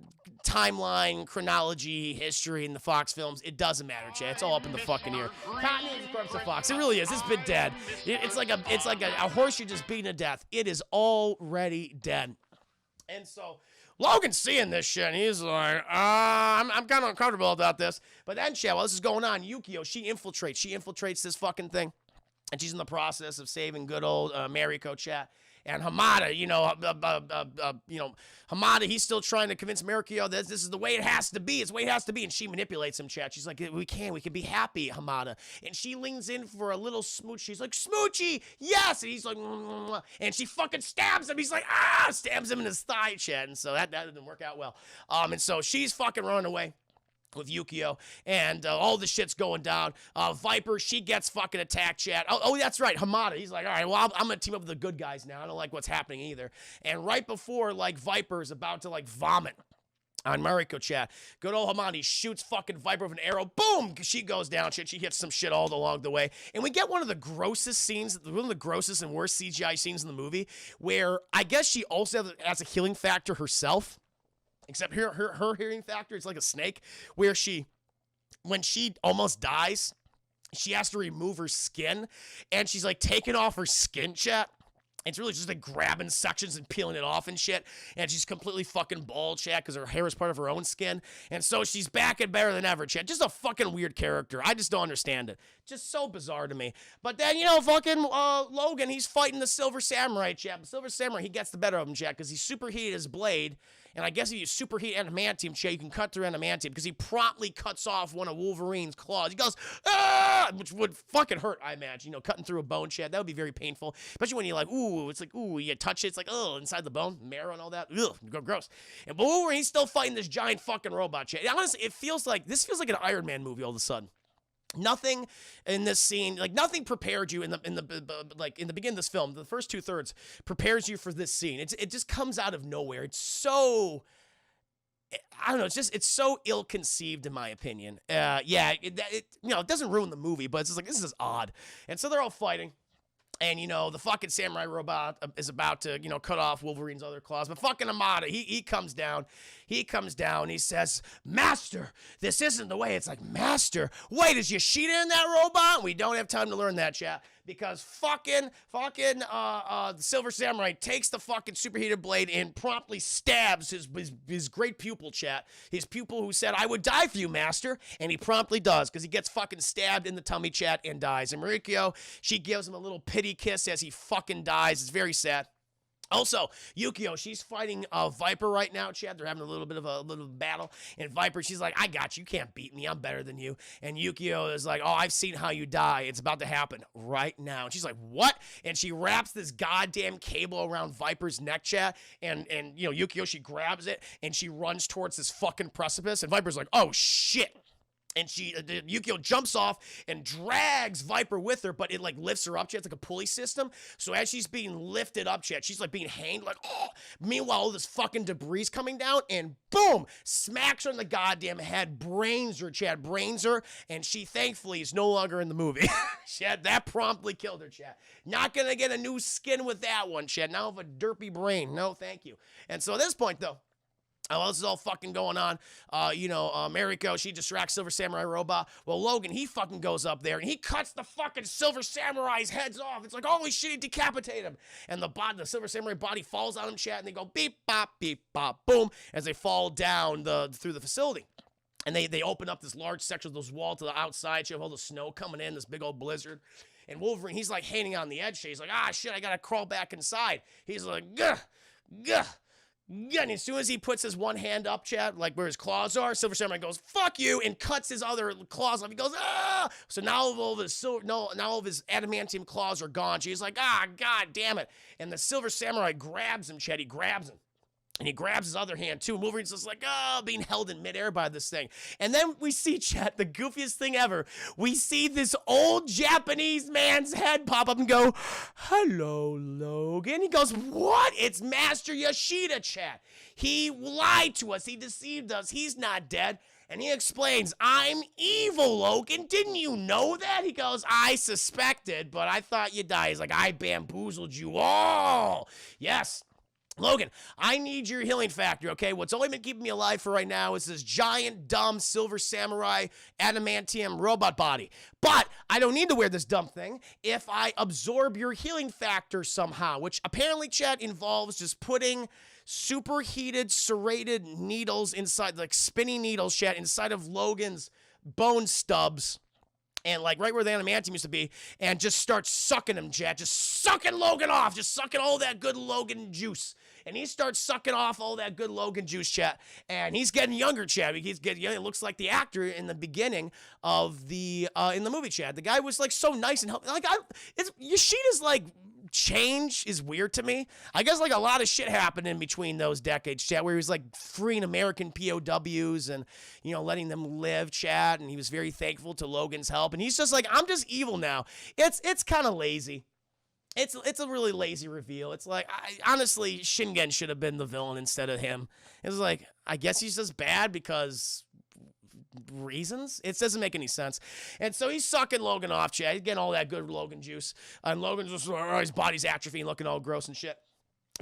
timeline, chronology, history in the Fox films, it doesn't matter, chat. It's all up in the fucking ear. Continuity of the corpse of Fox. It really is. It's been dead. It's like a horse you're just beating to death. It is already dead. And so Logan's seeing this shit, and he's like, I'm kind of uncomfortable about this. But then, chat, while this is going on, Yukio, she infiltrates this fucking thing, and she's in the process of saving good old Mariko, chat. And Hamada, Hamada, he's still trying to convince Mariko that this is the way it has to be. It's the way it has to be. And she manipulates him, chat. She's like, we can be happy, Hamada. And she leans in for a little smooch. She's like, Smoochie, yes. And he's like, and she fucking stabs him. He's like, stabs him in his thigh, chat. And so that didn't work out well. And so she's fucking running away with Yukio, and all the shit's going down. Viper, she gets fucking attacked, chat. Oh, that's right, Hamada. He's like, all right, well, I'm gonna team up with the good guys now. I don't like what's happening either. And right before, like, Viper's about to, like, vomit on Mariko, chat, good old Hamada shoots fucking Viper with an arrow. Boom! She goes down, shit. She hits some shit all along the way. And we get one of the grossest scenes, one of the grossest and worst CGI scenes in the movie, where I guess she also has a healing factor herself. Except her hearing factor is like a snake, where when she almost dies, she has to remove her skin, and she's like taking off her skin, chat. It's really just like grabbing sections and peeling it off and shit. And she's completely fucking bald, chat, because her hair is part of her own skin. And so she's back and better than ever, chat. Just a fucking weird character. I just don't understand it. Just so bizarre to me. But then, fucking Logan, he's fighting the Silver Samurai, chat. The Silver Samurai, he gets the better of him, chat, because he superheated his blade. And I guess if you superheat adamantium, chat, you can cut through adamantium, because he promptly cuts off one of Wolverine's claws. He goes, which would fucking hurt, I imagine. Cutting through a bone, chat, that would be very painful. Especially when you're like, it's like, you touch it, it's like, inside the bone, marrow and all that, gross. And but Wolverine, he's still fighting this giant fucking robot, chat. Honestly, this feels like an Iron Man movie all of a sudden. Nothing in this scene, like nothing prepared you in the beginning of this film. The first 2/3 prepares you for this scene. It just comes out of nowhere. It's so, I don't know. It's so ill-conceived in my opinion. It doesn't ruin the movie, but it's just like, this is odd. And so they're all fighting. And, the fucking samurai robot is about to, cut off Wolverine's other claws. But fucking Hamada, he comes down. He says, Master, this isn't the way. It's like, Master, wait, is Yoshida in that robot? We don't have time to learn that, chat. Because fucking the Silver Samurai takes the fucking superheated blade and promptly stabs his great pupil, chat. His pupil who said, I would die for you, Master. And he promptly does, because he gets fucking stabbed in the tummy, chat, and dies. And Mariko, she gives him a little pity kiss as he fucking dies. It's very sad. Also, Yukio, she's fighting Viper right now, Chad. They're having a little bit of a battle. And Viper, she's like, I got you. You can't beat me. I'm better than you. And Yukio is like, I've seen how you die. It's about to happen right now. And she's like, what? And she wraps this goddamn cable around Viper's neck, Chad. And Yukio, she grabs it and she runs towards this fucking precipice. And Viper's like, oh, shit. And Yukio jumps off and drags Viper with her, but it like lifts her up, chat. It's like a pulley system. So as she's being lifted up, chat, she's like being hanged, like, oh. Meanwhile, all this fucking debris coming down, and boom, smacks her in the goddamn head, brains her, chat, brains her, and she thankfully is no longer in the movie. Chat, that promptly killed her, chat. Not gonna get a new skin with that one, chat. Now have a derpy brain. No, thank you. And so at this point, though, this is all fucking going on. Mariko, she distracts Silver Samurai robot. Well, Logan, he fucking goes up there and he cuts the fucking Silver Samurai's heads off. It's like, holy shit, he decapitated him. And the Silver Samurai body falls on him, chat, and they go beep, bop, boom, as they fall down through the facility. And they open up this large section of those walls to the outside. You have all the snow coming in, this big old blizzard. And Wolverine, he's like hanging on the edge. He's like, shit, I gotta crawl back inside. He's like, gah. And as soon as he puts his one hand up, chat, like where his claws are, Silver Samurai goes, fuck you, and cuts his other claws off. He goes, ah! So now all of his adamantium claws are gone. She's like, god damn it. And the Silver Samurai grabs him, chat. He grabs him. And he grabs his other hand, too. And Wolverine's just like, being held in midair by this thing. And then we see, chat, the goofiest thing ever. We see this old Japanese man's head pop up and go, hello, Logan. He goes, what? It's Master Yoshida, chat. He lied to us. He deceived us. He's not dead. And he explains, I'm evil, Logan. Didn't you know that? He goes, I suspected, but I thought you'd die. He's like, I bamboozled you all. Yes. Logan, I need your healing factor, okay? What's only been keeping me alive for right now is this giant, dumb, Silver Samurai adamantium robot body. But I don't need to wear this dumb thing if I absorb your healing factor somehow, which apparently, chat, involves just putting superheated, serrated needles inside, like spinning needles, chat, inside of Logan's bone stubs. and like right where the adamantium used to be, and just starts sucking him, chat. Just sucking Logan off, just sucking all that good Logan juice. And he starts sucking off all that good Logan juice, chat. And he's getting younger, chat. He's getting young. It looks like the actor in the beginning of the in the movie, chat. The guy was like so nice and helpful. Like Yoshida's like change is weird to me. I guess like a lot of shit happened in between those decades, chat, where he was like freeing American POWs and, you know, letting them live, chat, and he was very thankful to Logan's help. And he's just like, I'm just evil now. It's kind of lazy. It's a really lazy reveal. It's like, honestly, Shingen should have been the villain instead of him. It's like, I guess he's just bad because reasons? It doesn't make any sense. And so he's sucking Logan off, chat. He's getting all that good Logan juice. And Logan's just, his body's atrophying, looking all gross and shit.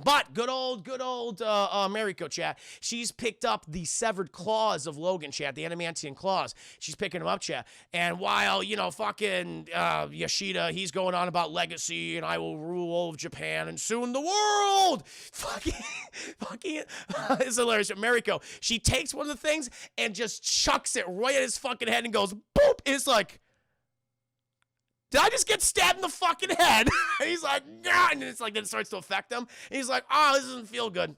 But good old Mariko, chat. She's picked up the severed claws of Logan, chat, the adamantium claws. She's picking them up, chat. And while, you know, fucking Yoshida, he's going on about legacy and I will rule all of Japan and soon the world. Fucking, it's hilarious. Mariko, she takes one of the things and just chucks it right at his fucking head and goes, boop. And it's like, did I just get stabbed in the fucking head? And he's like, nah. And it's like, then it starts to affect him. And he's like, oh, this doesn't feel good.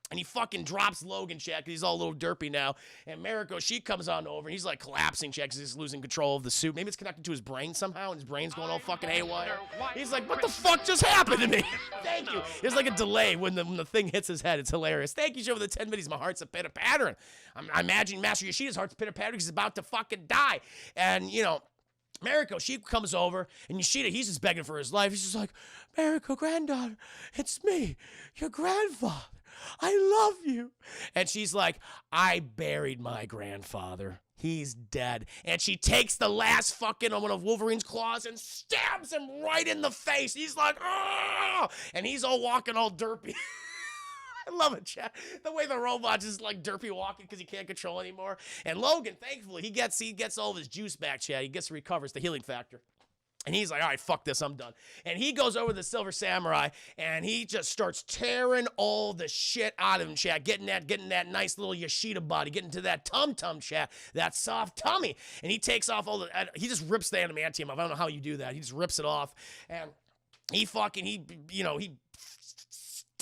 And he fucking drops Logan, chat, because he's all a little derpy now. And Mariko, she comes on over, and he's like collapsing, chat, because he's losing control of the suit. Maybe it's connected to his brain somehow, and his brain's going all fucking haywire. He's like, what the fuck just happened to me? Thank you. There's like a delay when the thing hits his head. It's hilarious. Thank you, Joe, for the 10 minutes. My heart's a pitter-pattering. I imagine Master Yoshida's heart's a pitter-pattering because he's about to fucking die. And, you know, Mariko, she comes over, and Yoshida, he's just begging for his life. He's just like, Mariko, granddaughter, it's me, your grandfather. I love you. And she's like, I buried my grandfather. He's dead. And she takes the last fucking one of Wolverine's claws and stabs him right in the face. He's like, oh! And he's all walking all derpy. I love it, chat. The way the robot just like derpy walking because he can't control anymore. And Logan, thankfully, he gets all of his juice back, chat. He recovers the healing factor. And he's like, all right, fuck this, I'm done. And he goes over to the Silver Samurai, and he just starts tearing all the shit out of him, chat. Getting that nice little Yoshida body, getting to that tum-tum, chat. That soft tummy. And he takes off all the, he just rips the adamantium off. I don't know how you do that. He just rips it off. And he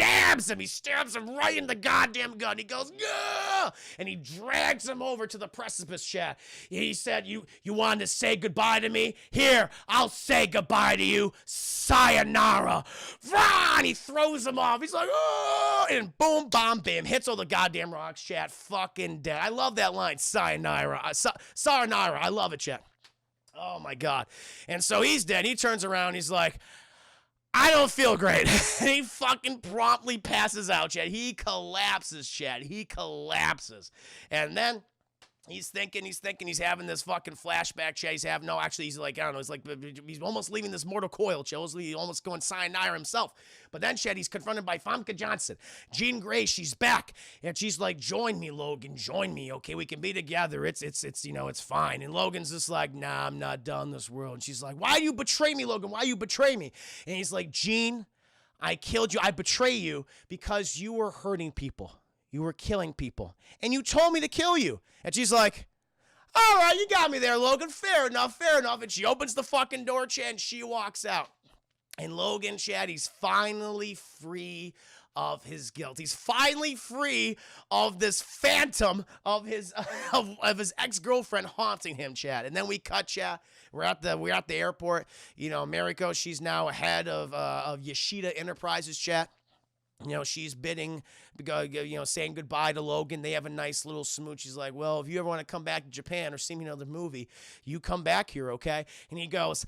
stabs him. He stabs him right in the goddamn gun. He goes, yeah! And he drags him over to the precipice, chat. He said, you wanted to say goodbye to me? Here, I'll say goodbye to you. Sayonara. And he throws him off. He's like, oh! And boom, bomb, bam. Hits all the goddamn rocks, chat. Fucking dead. I love that line. Sayonara. Sayonara. I love it, chat. Oh, my God. And so he's dead. He turns around. He's like, I don't feel great. He fucking promptly passes out, chat. He collapses, chat. He collapses. And then he's thinking, he's having this fucking flashback, chat. He's like, I don't know, he's almost leaving this mortal coil, chat. He's almost going sayonara himself. But then, chat, he's confronted by Famke Johnson. Jean Grey, she's back. And she's like, join me, Logan, join me, okay? We can be together. It's you know, it's fine. And Logan's just like, nah, I'm not done this world. And she's like, why do you betray me, Logan? Why do you betray me? And he's like, Jean, I killed you. I betray you because you were hurting people. You were killing people. And you told me to kill you. And she's like, all right, you got me there, Logan. Fair enough, fair enough. And she opens the fucking door, chat, and she walks out. And Logan, chat, he's finally free of his guilt. He's finally free of this phantom of his of his ex-girlfriend haunting him, chat. And then we cut, chat. We're at the airport. You know, Mariko, she's now head of Yoshida Enterprises, chat. You know, she's bidding, you know, saying goodbye to Logan. They have a nice little smooch. She's like, well, if you ever want to come back to Japan or see me in another movie, you come back here, okay? And he goes,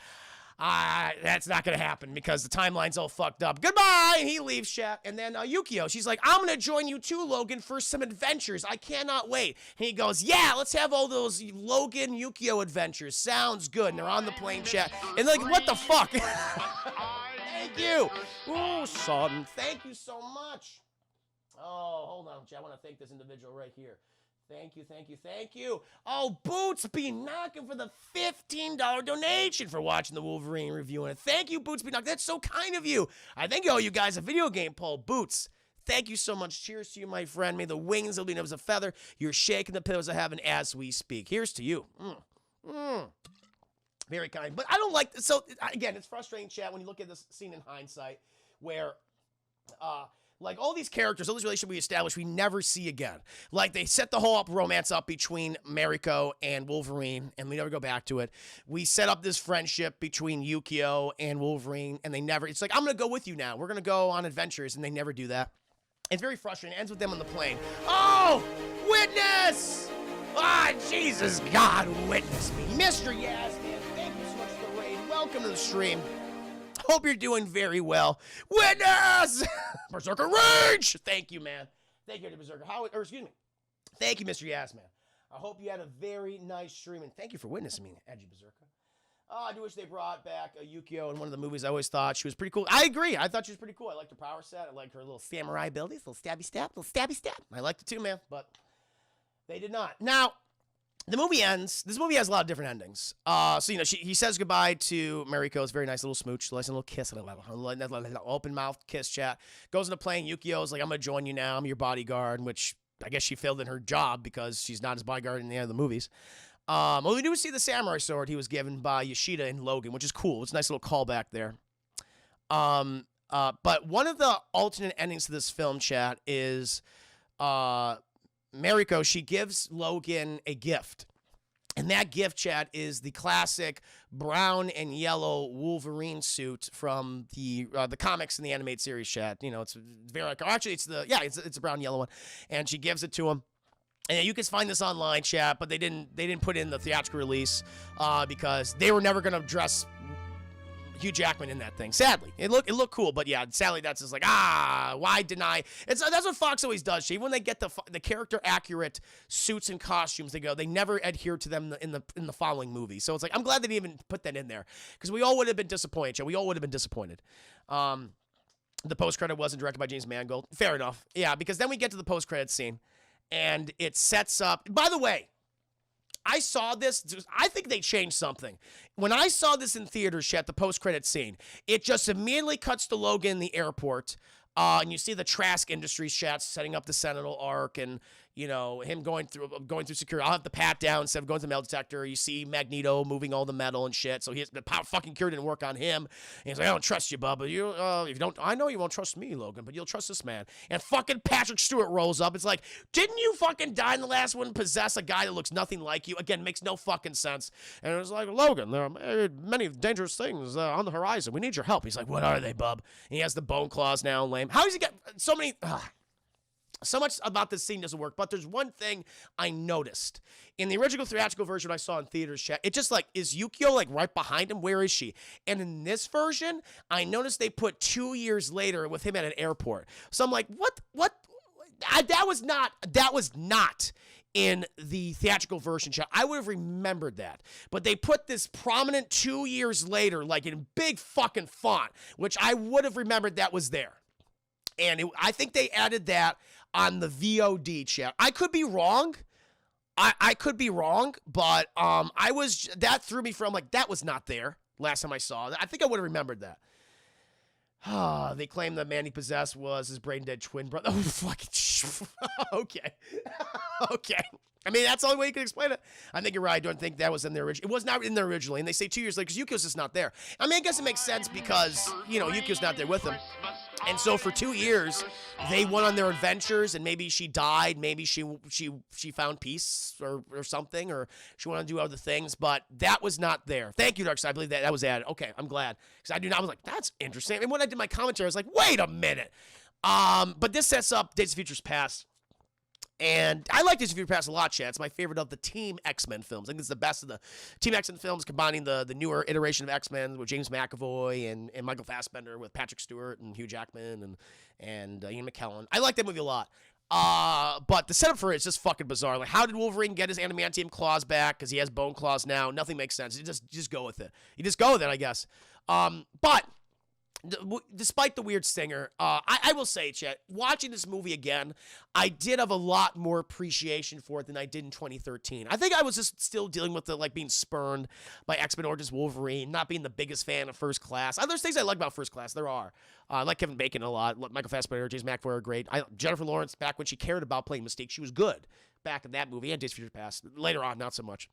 that's not going to happen because the timeline's all fucked up. Goodbye! And he leaves, chat. And then Yukio, she's like, I'm going to join you too, Logan, for some adventures. I cannot wait. And he goes, yeah, let's have all those Logan Yukio adventures. Sounds good. And they're on the plane, chat. And they're like, what the fuck? Thank you. Oh, son. Thank you so much. Oh, hold on, chat. I want to thank this individual right here. Thank you, thank you, thank you. Oh, Boots be knocking for the $15 donation for watching the Wolverine review. And thank you, Boots be knocking. That's so kind of you. I think you owe you guys a video game poll. Boots, thank you so much. Cheers to you, my friend. May the wings of the as a feather. You're shaking the pillows of heaven as we speak. Here's to you. Very kind. But I don't like, so again, it's frustrating, chat, when you look at this scene in hindsight where, like, all these characters, all this relationship we established, we never see again. Like, they set the whole romance up between Mariko and Wolverine, and we never go back to it. We set up this friendship between Yukio and Wolverine, and they never, it's like, I'm going to go with you now. We're going to go on adventures, and they never do that. It's very frustrating. It ends with them on the plane. Oh! Witness! Ah, Jesus, God, witness me. Mr. Yasman, thank you so much for the raid. Welcome to the stream. Hope you're doing very well. Witness! Berserker Rage! Thank you, man. Thank you, Berserker. Excuse me. Thank you, Mr. Yasman. I hope you had a very nice stream, and thank you for witnessing me, Edgy Berserker. I do wish they brought back Yukio in one of the movies. I always thought she was pretty cool. I agree. I thought she was pretty cool. I liked her power set. I liked her little samurai abilities, little stabby stab, little stabby stab. I liked it too, man, but they did not. Now, the movie ends. This movie has a lot of different endings. So, you know, he says goodbye to Mariko. It's a very nice little smooch, nice little kiss, open mouth kiss chat. Goes into playing. Yukio's like, I'm going to join you now. I'm your bodyguard, which I guess she failed in her job because she's not his bodyguard in the end of the movies. Well, we do see the samurai sword he was given by Yoshida in Logan, which is cool. It's a nice little callback there. But one of the alternate endings to this film, chat, is Mariko, she gives Logan a gift. And that gift, chat, is the classic brown and yellow Wolverine suit from the comics and the animated series, chat. You know, it's very, actually, it's a brown and yellow one. And she gives it to him. And you can find this online, chat, but they didn't put in the theatrical release because they were never going to dress Hugh Jackman in that thing. Sadly, it looked cool, but yeah, sadly that's just like, why deny? That's what Fox always does. Even when they get the character accurate suits and costumes, they never adhere to them in the following movie. So it's like, I'm glad they didn't even put that in there because we all would have been disappointed. Chat. We all would have been disappointed. The post credit wasn't directed by James Mangold. Fair enough. Yeah, because then we get to the post credit scene. And it sets up, by the way, I saw this, I think they changed something. When I saw this in theaters, chat, the post-credit scene, it just immediately cuts to Logan in the airport, and you see the Trask Industries chat setting up the Sentinel arc, and, you know, him going through security. I'll have the pat down instead of going to the metal detector. You see Magneto moving all the metal and shit, so the fucking cure didn't work on him. And he's like, I don't trust you, Bubba. If you don't, I know you won't trust me, Logan, but you'll trust this man. And fucking Patrick Stewart rolls up. It's like, didn't you fucking die in the last one, possess a guy that looks nothing like you? Again, makes no fucking sense. And it was like, Logan, there are many dangerous things on the horizon. We need your help. He's like, what are they, bub? And he has the bone claws now, lame. How does he get so many... So much about this scene doesn't work, but there's one thing I noticed. In the original theatrical version I saw in theaters, chat, it just like, is Yukio like right behind him? Where is she? And in this version, I noticed they put 2 years later with him at an airport. So I'm like, what? That was not in the theatrical version, chat. I would have remembered that. But they put this prominent 2 years later, like in big fucking font, which I would have remembered that was there. And I think they added that on the VOD, chat. I could be wrong. I could be wrong, but that threw me from like, that was not there last time I saw it. I think I would have remembered that. They claim the man he possessed was his brain dead twin brother. Oh, fucking okay. Okay. I mean, that's the only way you can explain it. I think you're right. I don't think that was in there originally. It was not in there originally, and they say 2 years later because Yukio's just not there. I mean, I guess it makes sense because, you know, Yukio's not there with him. And so for 2 years, they went on their adventures, and maybe she died, maybe she found peace or something, or she wanted to do other things, but that was not there. Thank you, Darkseid. I believe that was added. Okay, I'm glad. Because I was like, that's interesting. And when I did my commentary, I was like, wait a minute. But this sets up Days of Futures Past. And I like Days of Future Past a lot, chat. It's my favorite of the Team X-Men films. I think it's the best of the Team X-Men films, combining the newer iteration of X-Men with James McAvoy and Michael Fassbender with Patrick Stewart and Hugh Jackman and Ian McKellen. I like that movie a lot. But the setup for it is just fucking bizarre. Like, how did Wolverine get his adamantium claws back? Because he has bone claws now. Nothing makes sense. You just go with it. You just go with it, I guess. But despite the weird stinger, I will say, chat, watching this movie again, I did have a lot more appreciation for it than I did in 2013. I think I was just still dealing with the, like, being spurned by X-Men Origins Wolverine, not being the biggest fan of First Class. There's things I like about First Class. There are. I like Kevin Bacon a lot. Michael Fassbender, James McAvoy are great. Jennifer Lawrence, back when she cared about playing Mystique, she was good back in that movie and Days of Future Past. Later on, not so much.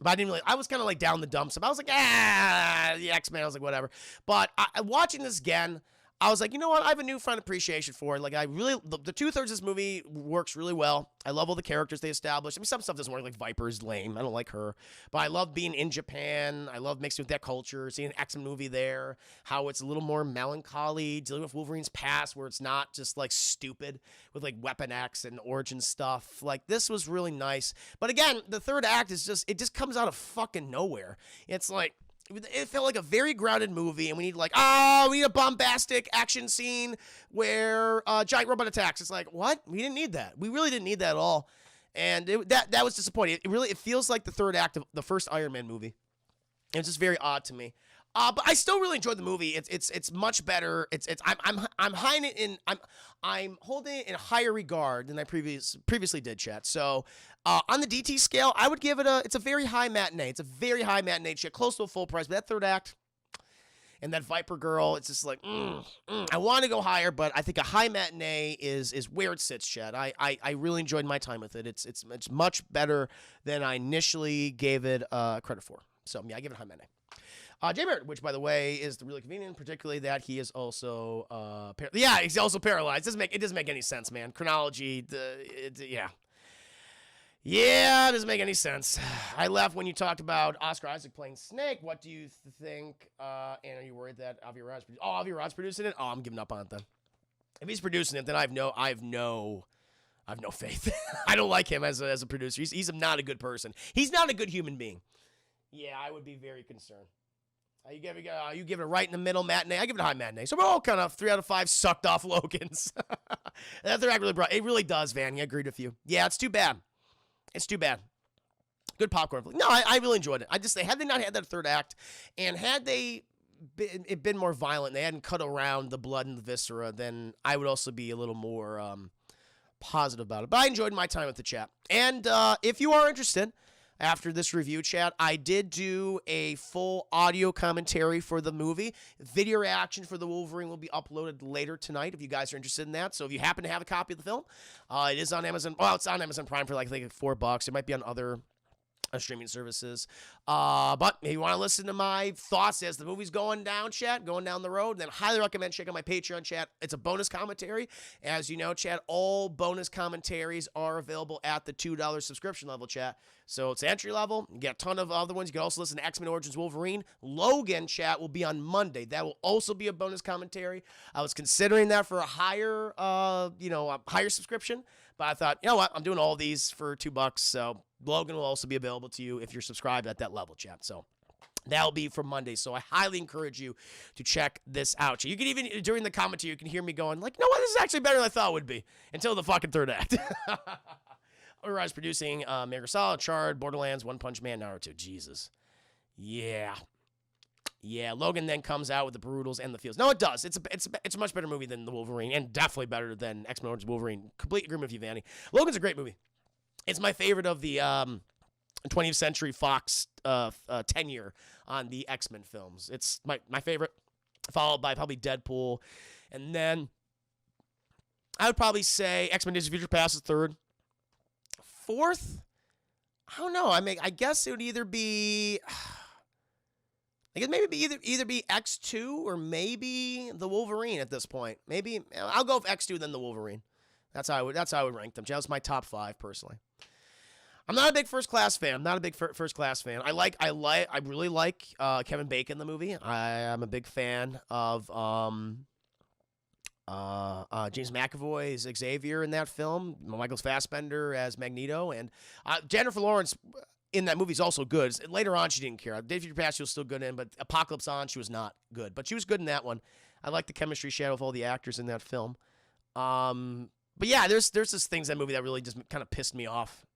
But I didn't really. I was kind of like down the dumps. I was like, the X-Men. I was like, whatever. But watching this again, I was like, you know what? I have a newfound appreciation for it. Like, I really, the 2/3 of this movie works really well. I love all the characters they established. I mean, some stuff doesn't work. Like Viper's lame. I don't like her. But I love being in Japan. I love mixing with that culture, seeing an X-Men movie there. How it's a little more melancholy, dealing with Wolverine's past, where it's not just like stupid with like Weapon X and origin stuff. Like, this was really nice. But again, the third act is just, it just comes out of fucking nowhere. It's like, it felt like a very grounded movie, and we need we need a bombastic action scene where giant robot attacks. It's like, what? We didn't need that. We really didn't need that at all, and that was disappointing. It feels like the third act of the first Iron Man movie. It's just very odd to me. But I still really enjoyed the movie. It's much better. I'm holding it in higher regard than I previously did, chat. So on the DT scale, I would give it it's a very high matinee. It's a very high matinee, chat, close to a full price. But that third act and that Viper girl, it's just like, I want to go higher, but I think a high matinee is where it sits, chat. I really enjoyed my time with it. It's much better than I initially gave it credit for. So yeah, I give it a high matinee. Jay Merritt, which, by the way, is really convenient, particularly that he is also, he's also paralyzed. It doesn't make any sense, man. Chronology, yeah. Yeah, it doesn't make any sense. I left when you talked about Oscar Isaac playing Snake. What do you think? And are you worried that Avi Arad's producing it? Oh, I'm giving up on it then. If he's producing it, then I have no faith. I don't like him as a producer. He's not a good person. He's not a good human being. Yeah, I would be very concerned. You give it a right in the middle matinee. I give it a high matinee. So we're all kind of 3 out of 5 sucked off Logans. That third act really brought. It really does, Van. I agreed with you. Yeah, it's too bad. It's too bad. Good popcorn. No, I really enjoyed it. Had they not had that third act, and had they been more violent, they hadn't cut around the blood and the viscera, then I would also be a little more positive about it. But I enjoyed my time with the chat. And if you are interested, after this review, chat, I did do a full audio commentary for the movie. Video reaction for the Wolverine will be uploaded later tonight if you guys are interested in that. So if you happen to have a copy of the film, it is on Amazon. Well, it's on Amazon Prime for like $4. It might be on other streaming services. But if you want to listen to my thoughts as the movie's going down the road, then highly recommend checking out my Patreon, chat. It's a bonus commentary. As you know, chat, all bonus commentaries are available at the $2 subscription level, chat. So it's entry level. You get a ton of other ones. You can also listen to X-Men Origins Wolverine. Logan, chat, will be on Monday. That will also be a bonus commentary. I was considering that for a higher subscription, but I thought, you know what? I'm doing all these for $2, so Logan will also be available to you if you're subscribed at that level, chat. So that'll be for Monday. So I highly encourage you to check this out. You can even, during the commentary, you can hear me going, like, no, what? This is actually better than I thought it would be, until the fucking third act. Otherwise, producing Metal Gear Solid, Charred, Borderlands, One Punch Man, Naruto. Jesus. Yeah. Yeah, Logan then comes out with the Brutals and the Fields. No, it does. It's a much better movie than the Wolverine, and definitely better than X-Men Origins Wolverine. Complete agreement with you, Vanny. Logan's a great movie. It's my favorite of the 20th Century Fox tenure on the X-Men films. It's my favorite, followed by probably Deadpool. And then I would probably say X-Men Days of Future Past is third. Fourth? I don't know. I guess it would either be... I guess maybe either be X2 or maybe the Wolverine at this point. Maybe I'll go with X2 then the Wolverine. That's how I would rank them. That's my top 5 personally. I'm not a big First Class fan. I really like Kevin Bacon in the movie. I'm a big fan of James McAvoy's Xavier in that film. Michael Fassbender as Magneto, and Jennifer Lawrence in that movie is also good. Later on, she didn't care. Days of Future Past, she was still good in, but Apocalypse On, she was not good. But she was good in that one. I like the chemistry she had with all the actors in that film. But yeah, there's just things in that movie that really just kind of pissed me off.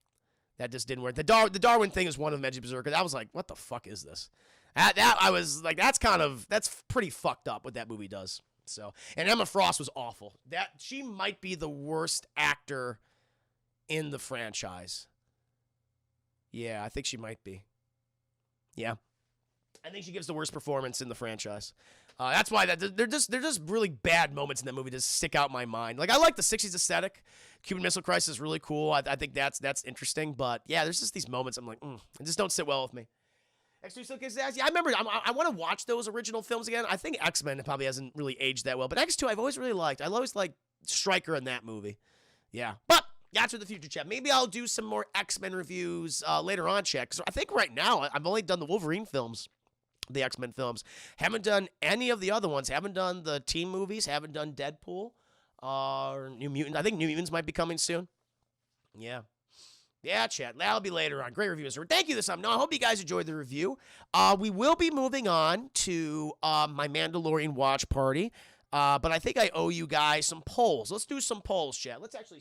That just didn't work. The Darwin thing is one of them, Edgy Berserker. I was like, what the fuck is this? I was like, that's pretty fucked up what that movie does. So, and Emma Frost was awful. She might be the worst actor in the franchise. Yeah, I think she might be. Yeah. I think she gives the worst performance in the franchise. That's why they're just really bad moments in that movie that stick out in my mind. Like I like the '60s aesthetic. Cuban Missile Crisis is really cool. I think that's interesting. But yeah, there's just these moments I'm like, it just don't sit well with me. X2 still kicks ass. Yeah, I remember. I want to watch those original films again. I think X-Men probably hasn't really aged that well, but X2 I've always really liked. I always liked Stryker in that movie. Yeah, but that's for the future, chat. Maybe I'll do some more X-Men reviews later on, chat. Because I think right now I've only done the Wolverine films, the X-Men films. Haven't done any of the other ones. Haven't done the team movies. Haven't done Deadpool or New Mutants. I think New Mutants might be coming soon. Yeah. Yeah, chat. That'll be later on. Great reviews. Thank you this time. No, I hope you guys enjoyed the review. We will be moving on to my Mandalorian watch party. But I think I owe you guys some polls. Let's do some polls, chat. Let's actually